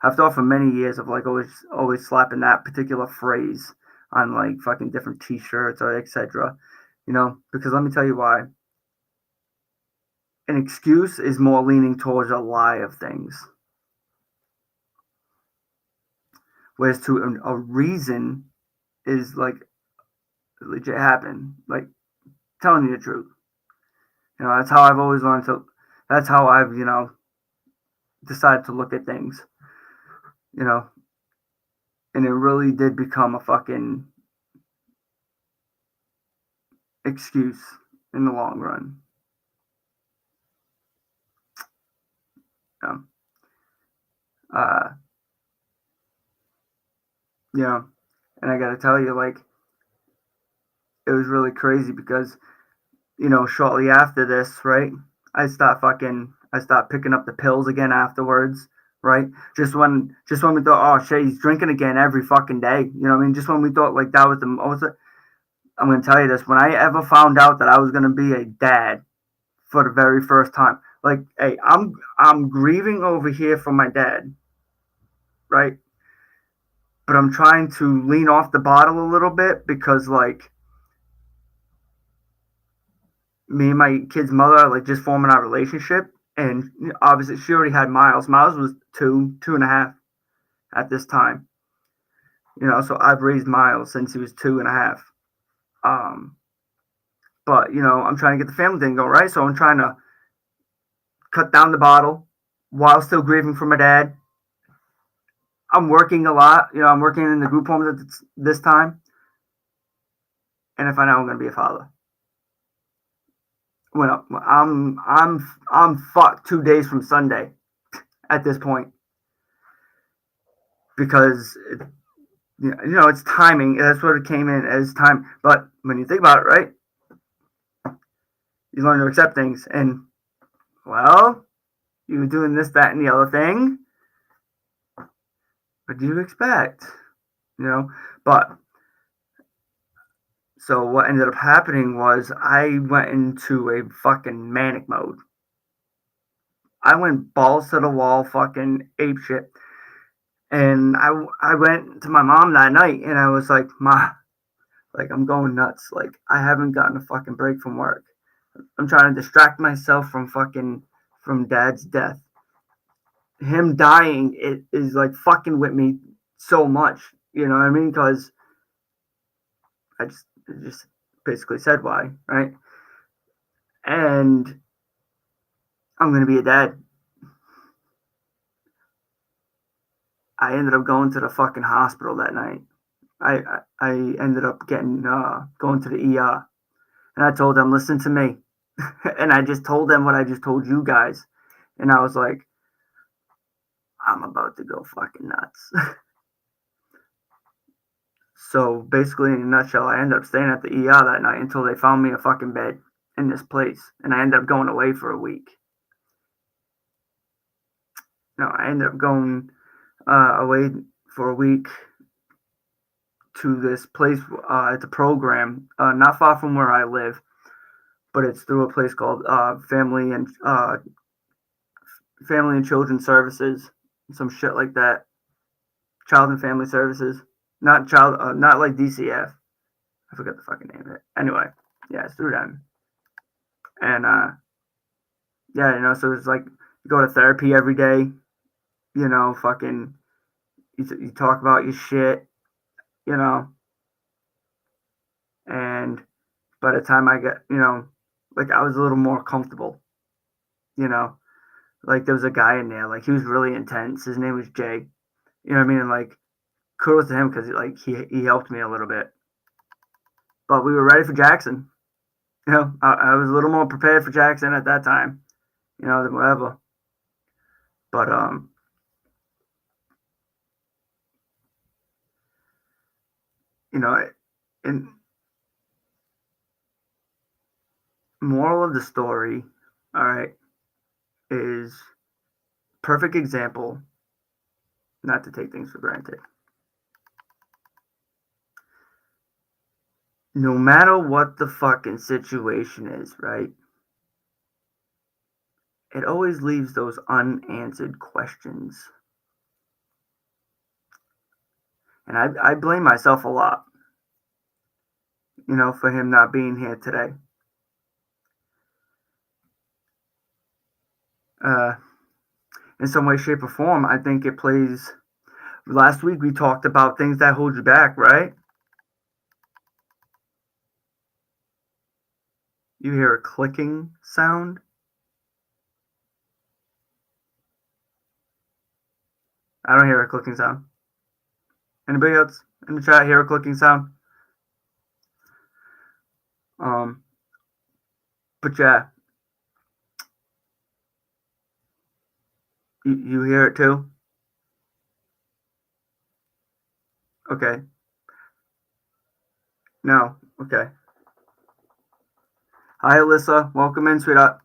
I've thought for many years of like always slapping that particular phrase on like fucking different T-shirts or etc. Because let me tell you why. An excuse is more leaning towards a lie of things, whereas to a reason is like legit happen, like telling you the truth. That's how I've always learned to. That's how I've decided to look at things. You know, and it really did become a fucking excuse in the long run. Yeah. Uh, yeah. And I got to tell you, like, it was really crazy because, shortly after this, right, I stopped picking up the pills again afterwards, right? Just when we thought, oh shit, he's drinking again every fucking day. You know what I mean? Just when we thought like that was the most. I'm gonna tell you this: when I ever found out that I was gonna be a dad for the very first time, like, hey, I'm grieving over here for my dad, right? But I'm trying to lean off the bottle a little bit because like me and my kid's mother are like just forming our relationship, and obviously she already had Miles. Miles was 2.5 at this time. So I've raised Miles since he was 2.5. Um, but I'm trying to get the family thing going right, so I'm trying to cut down the bottle while still grieving for my dad. I'm working a lot. I'm working in the group homes at this time, and I find out I'm going to be a father. When I'm fucked 2 days from Sunday at this point because it's timing. That's what it came in as time. But when you think about it, right, you learn to accept things. And well, you were doing this, that, and the other thing. What do you expect? But so what ended up happening was I went into a fucking manic mode. I went balls to the wall, fucking ape shit. And I went to my mom that night and I was like, Ma, like I'm going nuts. Like I haven't gotten a fucking break from work. I'm trying to distract myself from dad's death. Him dying it is like fucking with me so much. You know what I mean? Because I just basically said why, right? And I'm gonna be a dad. I ended up going to the fucking hospital that night. I ended up getting going to the ER, and I told them, listen to me, and I just told them what I just told you guys, and I was like, I'm about to go fucking nuts. So basically, in a nutshell, I ended up staying at the ER that night until they found me a fucking bed in this place, and I ended up going away for a week. No, I ended up going away for a week to this place. It's a program not far from where I live, but it's through a place called Family and Children Services, some shit like that. Child and Family Services, not like DCF. I forgot the fucking name of it. Anyway, yeah, it's through them, and yeah, so it's like you go to therapy every day. Fucking you talk about your shit, and by the time I got, like I was a little more comfortable, like there was a guy in there, like he was really intense. His name was Jay. You know what I mean? And like kudos to him because like he helped me a little bit. But we were ready for Jackson. I was a little more prepared for Jackson at that time, than whatever. But in moral of the story, all right, is perfect example not to take things for granted. No matter what the fucking situation is, right? It always leaves those unanswered questions. And I blame myself a lot, for him not being here today. In some way, shape, or form, I think it plays. Last week we talked about things that hold you back, right? You hear a clicking sound? I don't hear a clicking sound. Anybody else in the chat hear a clicking sound? Um, but yeah, you hear it too? Okay. No. Okay. Hi, Alyssa. Welcome in, sweetheart.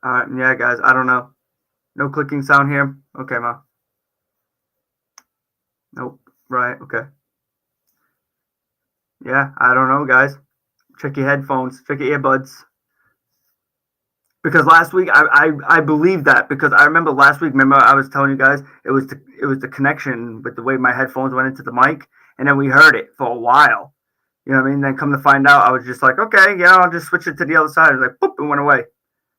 All right. Yeah, guys. I don't know. No clicking sound here. Okay, ma. Nope. Right. Okay. Yeah. I don't know, guys. Check your headphones. Check your earbuds. Because last week I believe that, because I remember last week. Remember I was telling you guys it was the connection with the way my headphones went into the mic, and then we heard it for a while. You know what I mean? Then come to find out, I was just like, okay, yeah, I'll just switch it to the other side. It was like, boop, it went away.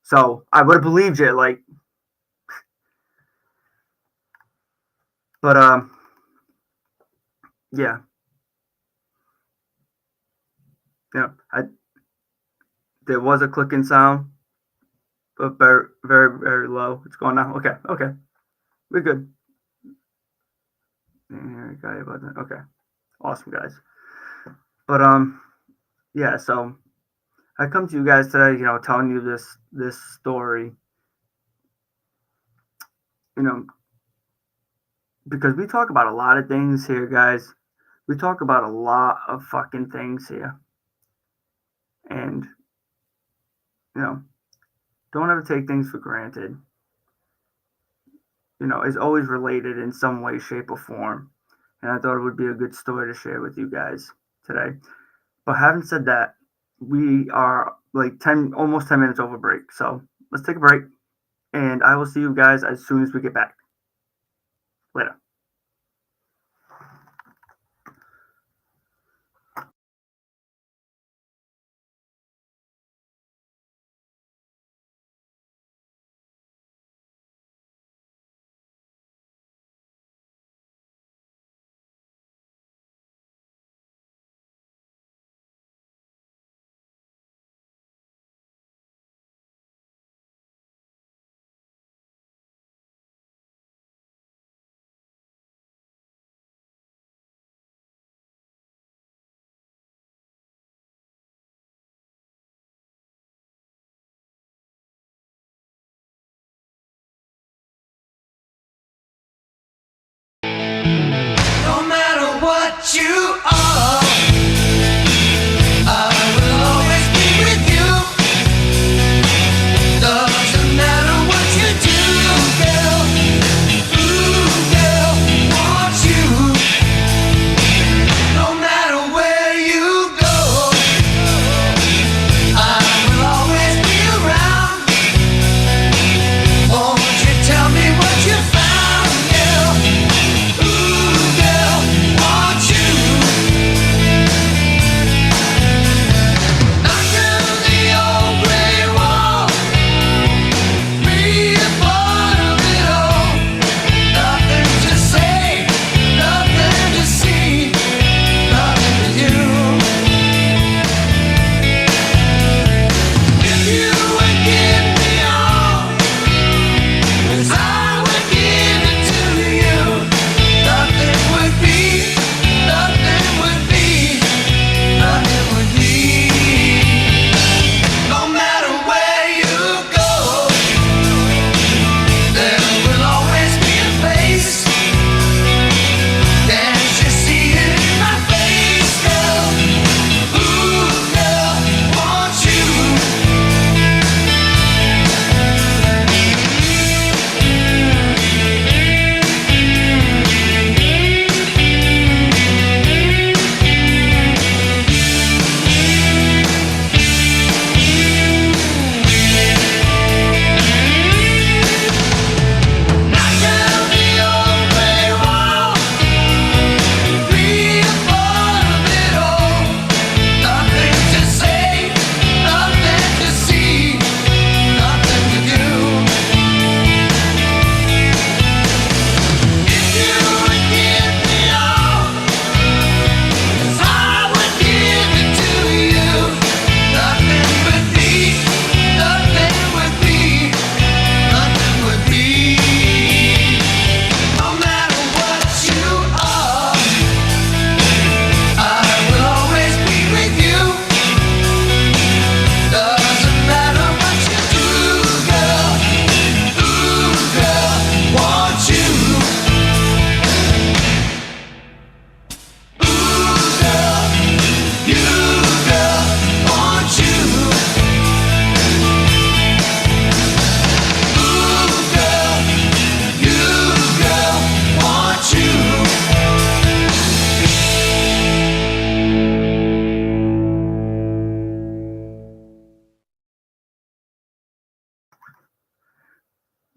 So I would have believed you, like, but yeah, I there was a clicking sound, but very, very, very low. It's gone now. Okay, okay, we're good. Okay, awesome, guys. But yeah. So I come to you guys today, telling you this story, you know, because we talk about a lot of things here, guys. We talk about a lot of fucking things here, and don't ever take things for granted. Is always related in some way, shape, or form. And I thought it would be a good story to share with you guys today. But having said that, we are like almost 10 minutes over break. So let's take a break, and I will see you guys as soon as we get back. Later.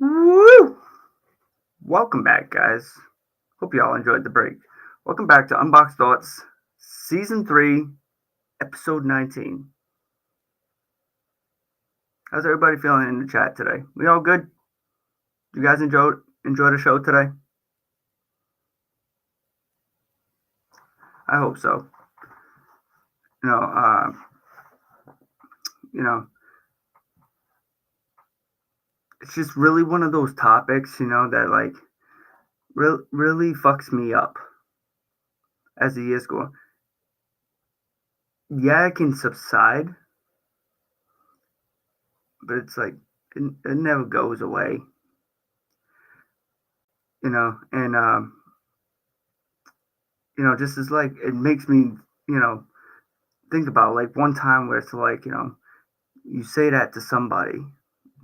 Woo! Welcome back, guys. Hope you all enjoyed the break. Welcome back to Unboxed Thoughts, Season 3, Episode 19. How's everybody feeling in the chat today? We all good? You guys enjoy the show today? I hope so. You know, uh, you know, it's just really one of those topics, that like really fucks me up as the years go on. Yeah, it can subside, but it's like it never goes away, and just as like it makes me, think about like one time where it's like, you say that to somebody,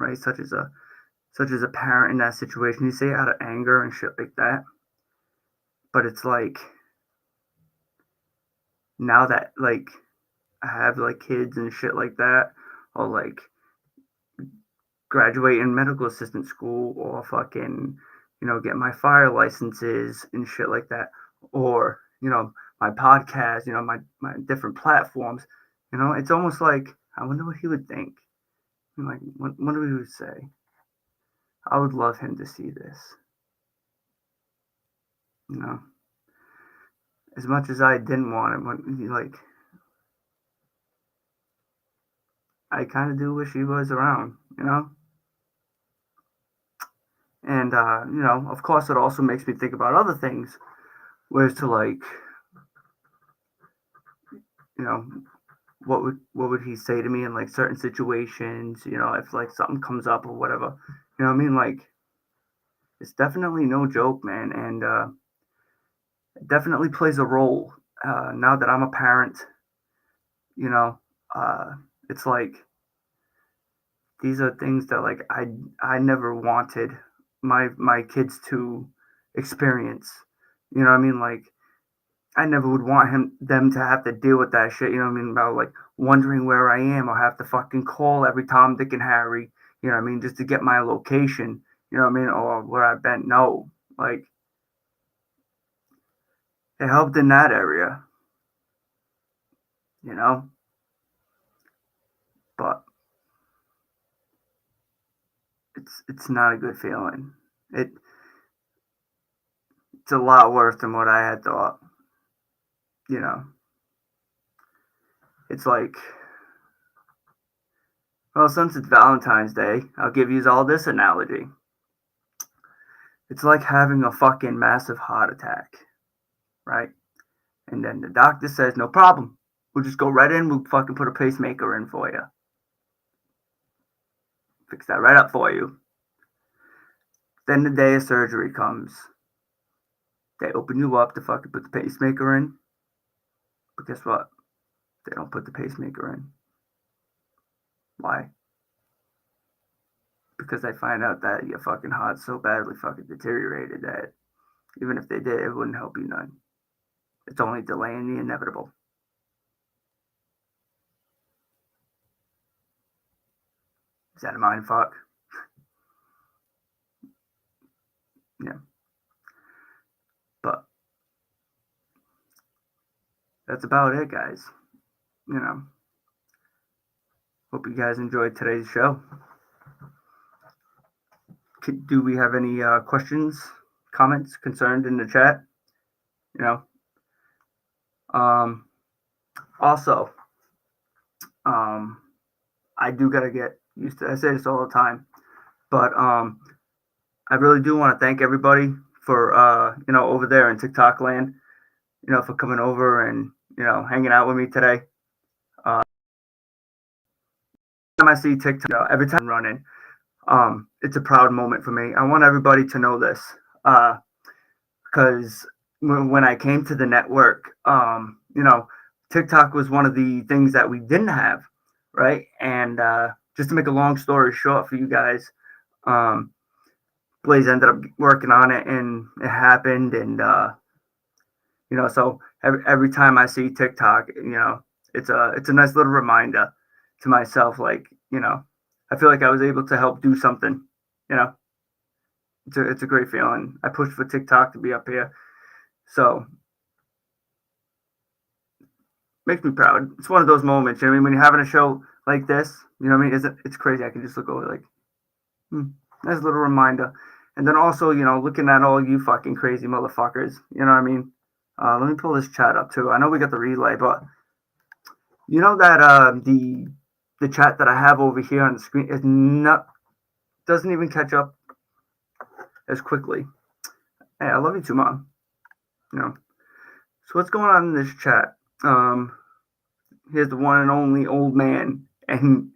right? Such as a parent in that situation, you say it out of anger and shit like that. But it's like now that like I have like kids and shit like that, or like graduate in medical assistant school, or fucking, get my fire licenses and shit like that, or my podcast, my different platforms. It's almost like I wonder what he would think. I'm like, what do he would say? I would love him to see this. As much as I didn't want him, like, I kind of do wish he was around. And, of course, it also makes me think about other things, whereas to like, you know, what would he say to me in like certain situations, if like something comes up or whatever. You know what I mean? Like, it's definitely no joke, man, and it definitely plays a role. Now that I'm a parent, you know, uh, it's like these are things that like I never wanted my kids to experience. You know what I mean? Like, I never would want them to have to deal with that shit. You know what I mean? About like wondering where I am, or have to fucking call every Tom, Dick, and Harry. You know what I mean? Just to get my location. You know what I mean? Or where I've been. No, like it helped in that area. You know, but it's not a good feeling. It's a lot worse than what I had thought. You know, it's like, well, since it's Valentine's Day, I'll give you all this analogy. It's like having a fucking massive heart attack, right? And then the doctor says, no problem. We'll just go right in. We'll fucking put a pacemaker in for you. Fix that right up for you. Then the day of surgery comes. They open you up to fucking put the pacemaker in. But guess what? They don't put the pacemaker in. Why? Because they find out that your fucking heart's so badly fucking deteriorated that even if they did, it wouldn't help you none. It's only delaying the inevitable. Is that a mind fuck? Yeah. But that's about it, guys. Hope you guys enjoyed today's show. Do we have any questions, comments, concerns in the chat? Also, I do gotta get used to. I say this all the time, but I really do want to thank everybody for over there in TikTok land, for coming over and hanging out with me today. Every time I see TikTok, every time I'm running, it's a proud moment for me. I want everybody to know this, because when I came to the network, TikTok was one of the things that we didn't have, right? And just to make a long story short for you guys, Blaze ended up working on it, and it happened. And so every time I see TikTok, it's a nice little reminder to myself, like, I feel like I was able to help do something, you know. it's a great feeling. I pushed for TikTok to be up here, so makes me proud. It's one of those moments, you know what I mean, when you're having a show like this, you know what I mean? It's crazy. I can just look over like, nice little reminder. And then also, looking at all you fucking crazy motherfuckers, you know what I mean? Let me pull this chat up too. I know we got the relay, but you know that the chat that I have over here on the screen is not doesn't even catch up as quickly. Hey, I love you too, Mom. So what's going on in this chat? Here's the one and only old man, and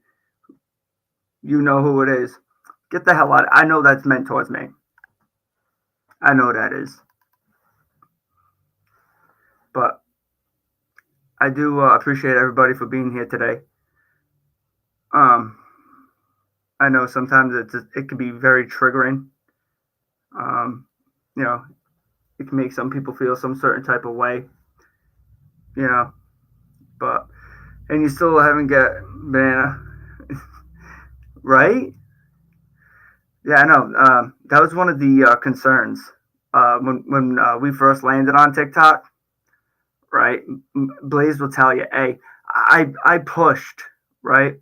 you know who it is. Get the hell out. I know that's meant towards me. I know that is. But I do appreciate everybody for being here today. I know sometimes it can be very triggering. It can make some people feel some certain type of way. But and you still haven't get banana, right? Yeah, I know. That was one of the concerns when we first landed on TikTok, right? Blaze will tell you, hey, I pushed, right?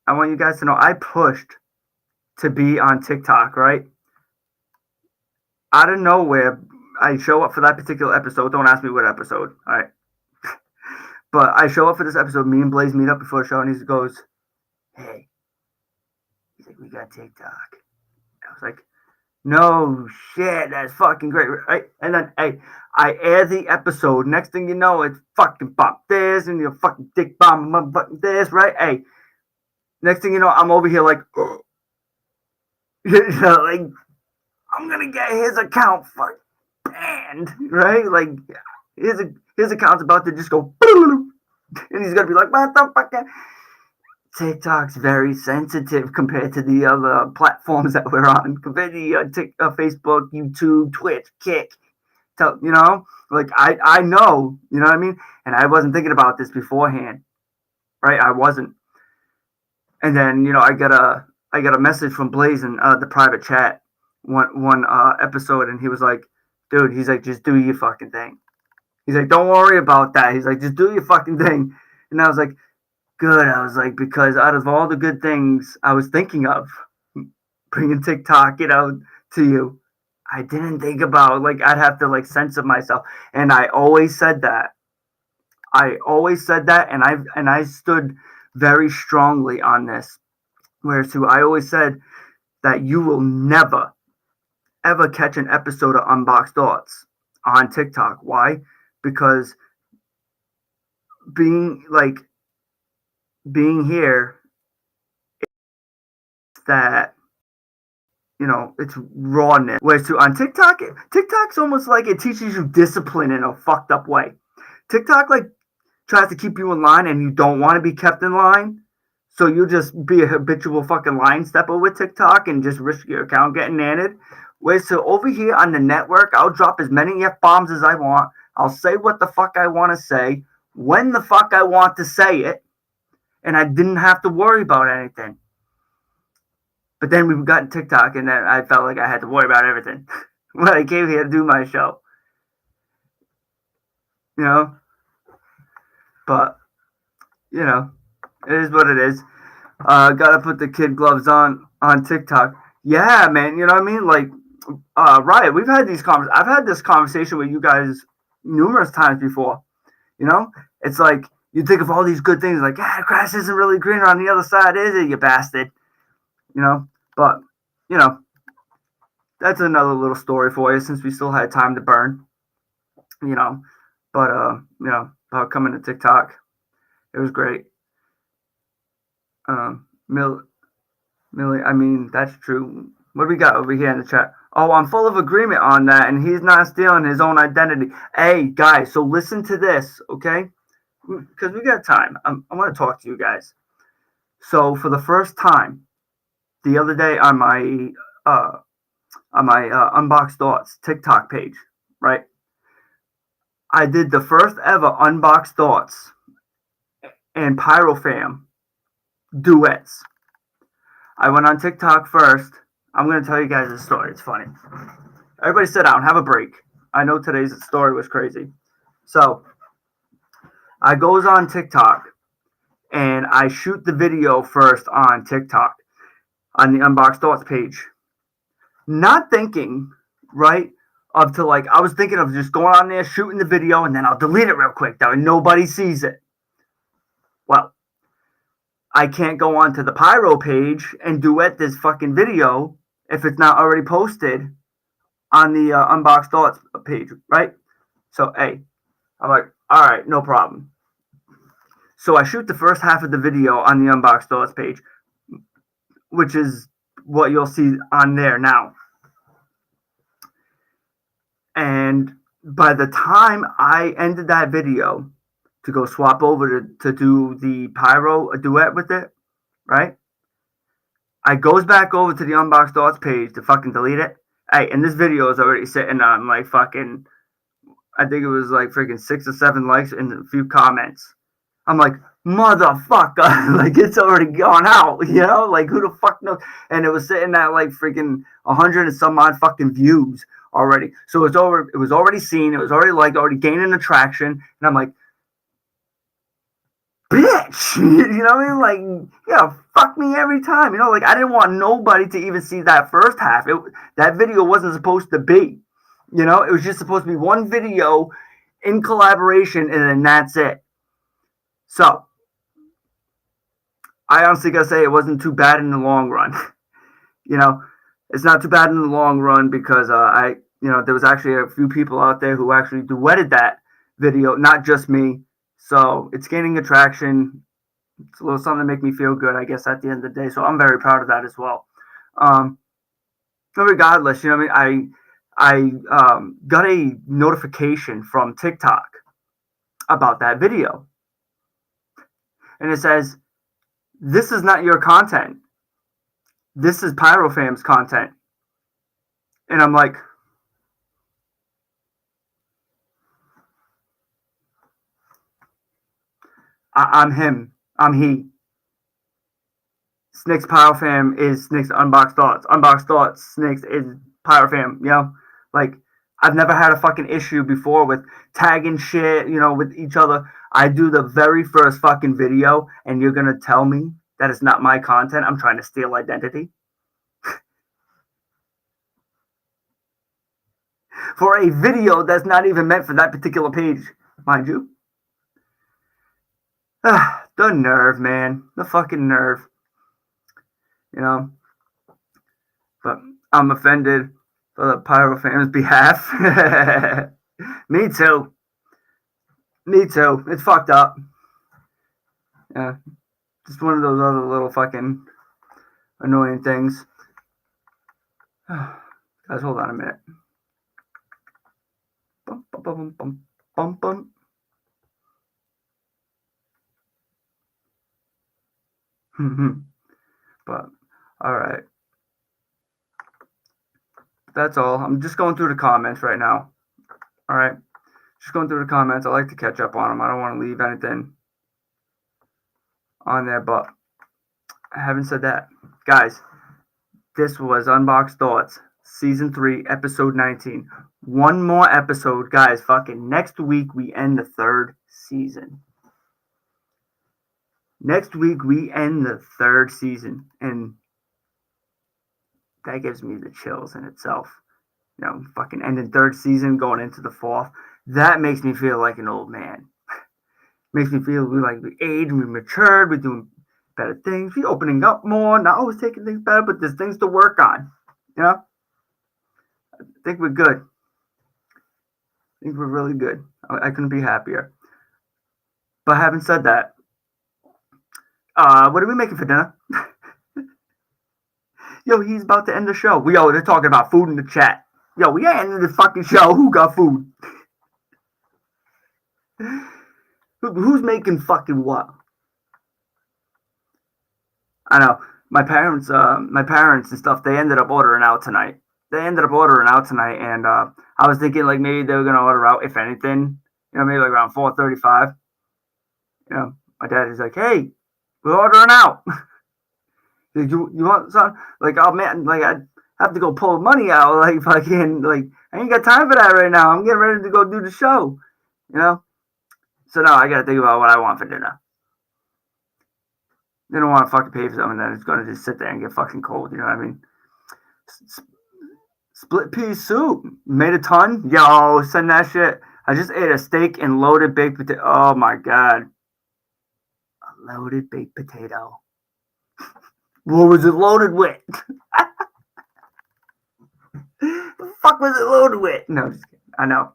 I want you guys to know I pushed to be on TikTok, right? Out of nowhere, I show up for that particular episode. Don't ask me what episode, all right? But I show up for this episode. Me and Blaze meet up before the show, and he goes, hey, he's like, we got TikTok. I was like, no shit, that's fucking great, right? And then, hey, I air the episode. Next thing you know, it's fucking pop this, and you fucking dick bomb motherfucking this, right? Hey, next thing you know, I'm over here like, like I'm gonna get his account fucking banned, right? Like his account's about to just go, and he's gonna be like, what the fuck? TikTok's very sensitive compared to the other platforms that we're on, compared to Facebook, YouTube, Twitch, Kick. Like I know, you know what I mean? And I wasn't thinking about this beforehand, right? I wasn't. And then, I got a message from Blaze in the private chat one episode, and he was like, dude, he's like, just do your fucking thing. He's like, don't worry about that. He's like, just do your fucking thing. And I was like, good. I was like, because out of all the good things I was thinking of, bringing TikTok, to you, I didn't think about, like, I'd have to, like, censor myself. And I always said that. And I stood very strongly on this. Whereas I always said that you will never, ever catch an episode of Unboxed Thoughts on TikTok. Why? Because being here, that it's rawness. Whereas on TikTok's almost like it teaches you discipline in a fucked up way. TikTok like tries to keep you in line, and you don't want to be kept in line, so you just be a habitual fucking line stepper with TikTok and just risk your account getting nanted. Whereas over here on the network, I'll drop as many F-bombs as I want. I'll say what the fuck I want to say, when the fuck I want to say it, and I didn't have to worry about anything. But then we got TikTok, and then I felt like I had to worry about everything when I came here to do my show. But, it is what it is. Gotta put the kid gloves on TikTok. Yeah, man, you know what I mean? Like, Riot, we've had these conversations. I've had this conversation with you guys numerous times before. It's like, you think of all these good things, like, the grass isn't really greener on the other side, is it, you bastard? But, that's another little story for you, since we still had time to burn. But, about coming to TikTok, it was great. Millie, I mean, that's true. What do we got over here in the chat? Oh, I'm full of agreement on that, and he's not stealing his own identity. Hey, guys, so listen to this, okay? Because we got time. I want to talk to you guys. So for the first time, the other day on my Unboxed Thoughts TikTok page, right? I did the first ever Unboxed Thoughts and Pyrofam duets. I went on TikTok first. I'm going to tell you guys a story. It's funny. Everybody sit down, have a break. I know today's story was crazy. So I goes on TikTok and I shoot the video first on TikTok on the Unboxed Thoughts page. Not thinking, right, up to like, I was thinking of just going on there, shooting the video, and then I'll delete it real quick. That way nobody sees it. Well, I can't go onto the Pyro page and duet this fucking video if it's not already posted on the Unboxed Thoughts page, right? So, hey, I'm like, all right, no problem. So I shoot the first half of the video on the Unboxed Thoughts page, which is what you'll see on there now. And by the time I ended that video to go swap over to do the Pyro duet with it, right? I goes back over to the Unboxed Thoughts page to fucking delete it. Hey, and this video is already sitting on like fucking, I think it was like freaking 6 or 7 likes and a few comments. I'm like, motherfucker, like it's already gone out, you know? Like who the fuck knows? And it was sitting at like freaking 100 and some odd fucking views already. So it was already seen, it was already liked, already gaining attraction. And I'm like, bitch, you know what I mean? Like, yeah, fuck me every time. You know, like I didn't want nobody to even see that first half. That video wasn't supposed to be. You know, it was just supposed to be one video in collaboration, and then that's it. So, I honestly gotta say it wasn't too bad in the long run. You know, it's not too bad in the long run because there was actually a few people out there who actually duetted that video, not just me. So it's gaining attraction. It's a little something to make me feel good, I guess, at the end of the day. So I'm very proud of that as well. Regardless, you know what I mean? I got a notification from TikTok about that video. And it says, this is not your content. This is PyroFam's content. And I'm like, I'm him. I'm he. Snick's PyroFam is Snick's Unboxed Thoughts. Unboxed Thoughts, Snick's is PyroFam, you know? Like, I've never had a fucking issue before with tagging shit, you know, with each other. I do the very first fucking video, and you're gonna tell me that it's not my content. I'm trying to steal identity. For a video that's not even meant for that particular page, mind you. The nerve, man. The fucking nerve. You know? But I'm offended for the PyroFam's behalf. Me too. Me too. It's fucked up. Yeah. Just one of those other little fucking annoying things. Guys, hold on a minute. Bum, bum, bum, bum, bum, bum. But, alright. That's all. I'm just going through the comments right now. Alright. Just going through the comments. I like to catch up on them. I don't want to leave anything on there, but having said that, guys, this was Unboxed Thoughts, Season 3, Episode 19. One more episode, guys. Fucking next week, we end the 3rd season. Next week, we end the 3rd season, and that gives me the chills in itself. You know, fucking ending 3rd season, going into the 4th. That makes me feel like an old man. Makes me feel like we aged, we matured, we're doing better things, we're opening up more, not always taking things better, but there's things to work on. You know? I think we're good. I think we're really good. I couldn't be happier. But having said that, what are we making for dinner? Yo, he's about to end the show. They're talking about food in the chat. Yo, we ain't ending the fucking show. Who got food? Who's making fucking what? I know. My parents and stuff, they ended up ordering out tonight. And I was thinking like maybe they were gonna order out, if anything, you know, maybe like around 4:35. You know, my dad is like, hey, we're ordering out. You want something? Like, oh man, like I have to go pull money out. Like fucking, like I ain't got time for that right now. I'm getting ready to go do the show, you know. So now I got to think about what I want for dinner. They don't want to fucking pay for something that is going to just sit there and get fucking cold. You know what I mean? Split pea soup. Made a ton. Yo, send that shit. I just ate a steak and loaded baked potato. Oh my god. A loaded baked potato. What was it loaded with? The fuck was it loaded with? No, just kidding. I know.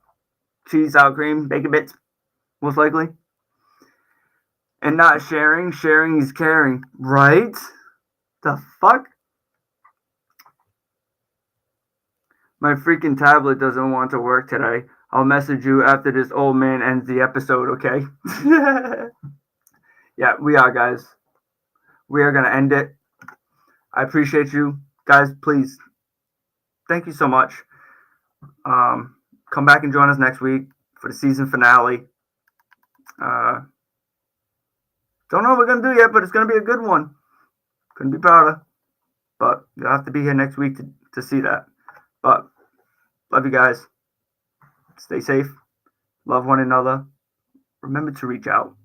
Cheese, sour cream, bacon bits, most likely. And not sharing. Sharing is caring. Right? The fuck? My freaking tablet doesn't want to work today. I'll message you after this old man ends the episode, okay? Yeah, we are, guys. We are going to end it. I appreciate you. Guys, please. Thank you so much. Come back and join us next week for the season finale. Don't know what we're going to do yet, but it's going to be a good one. Couldn't be prouder. But you'll have to be here next week to see that. But love you guys. Stay safe. Love one another. Remember to reach out.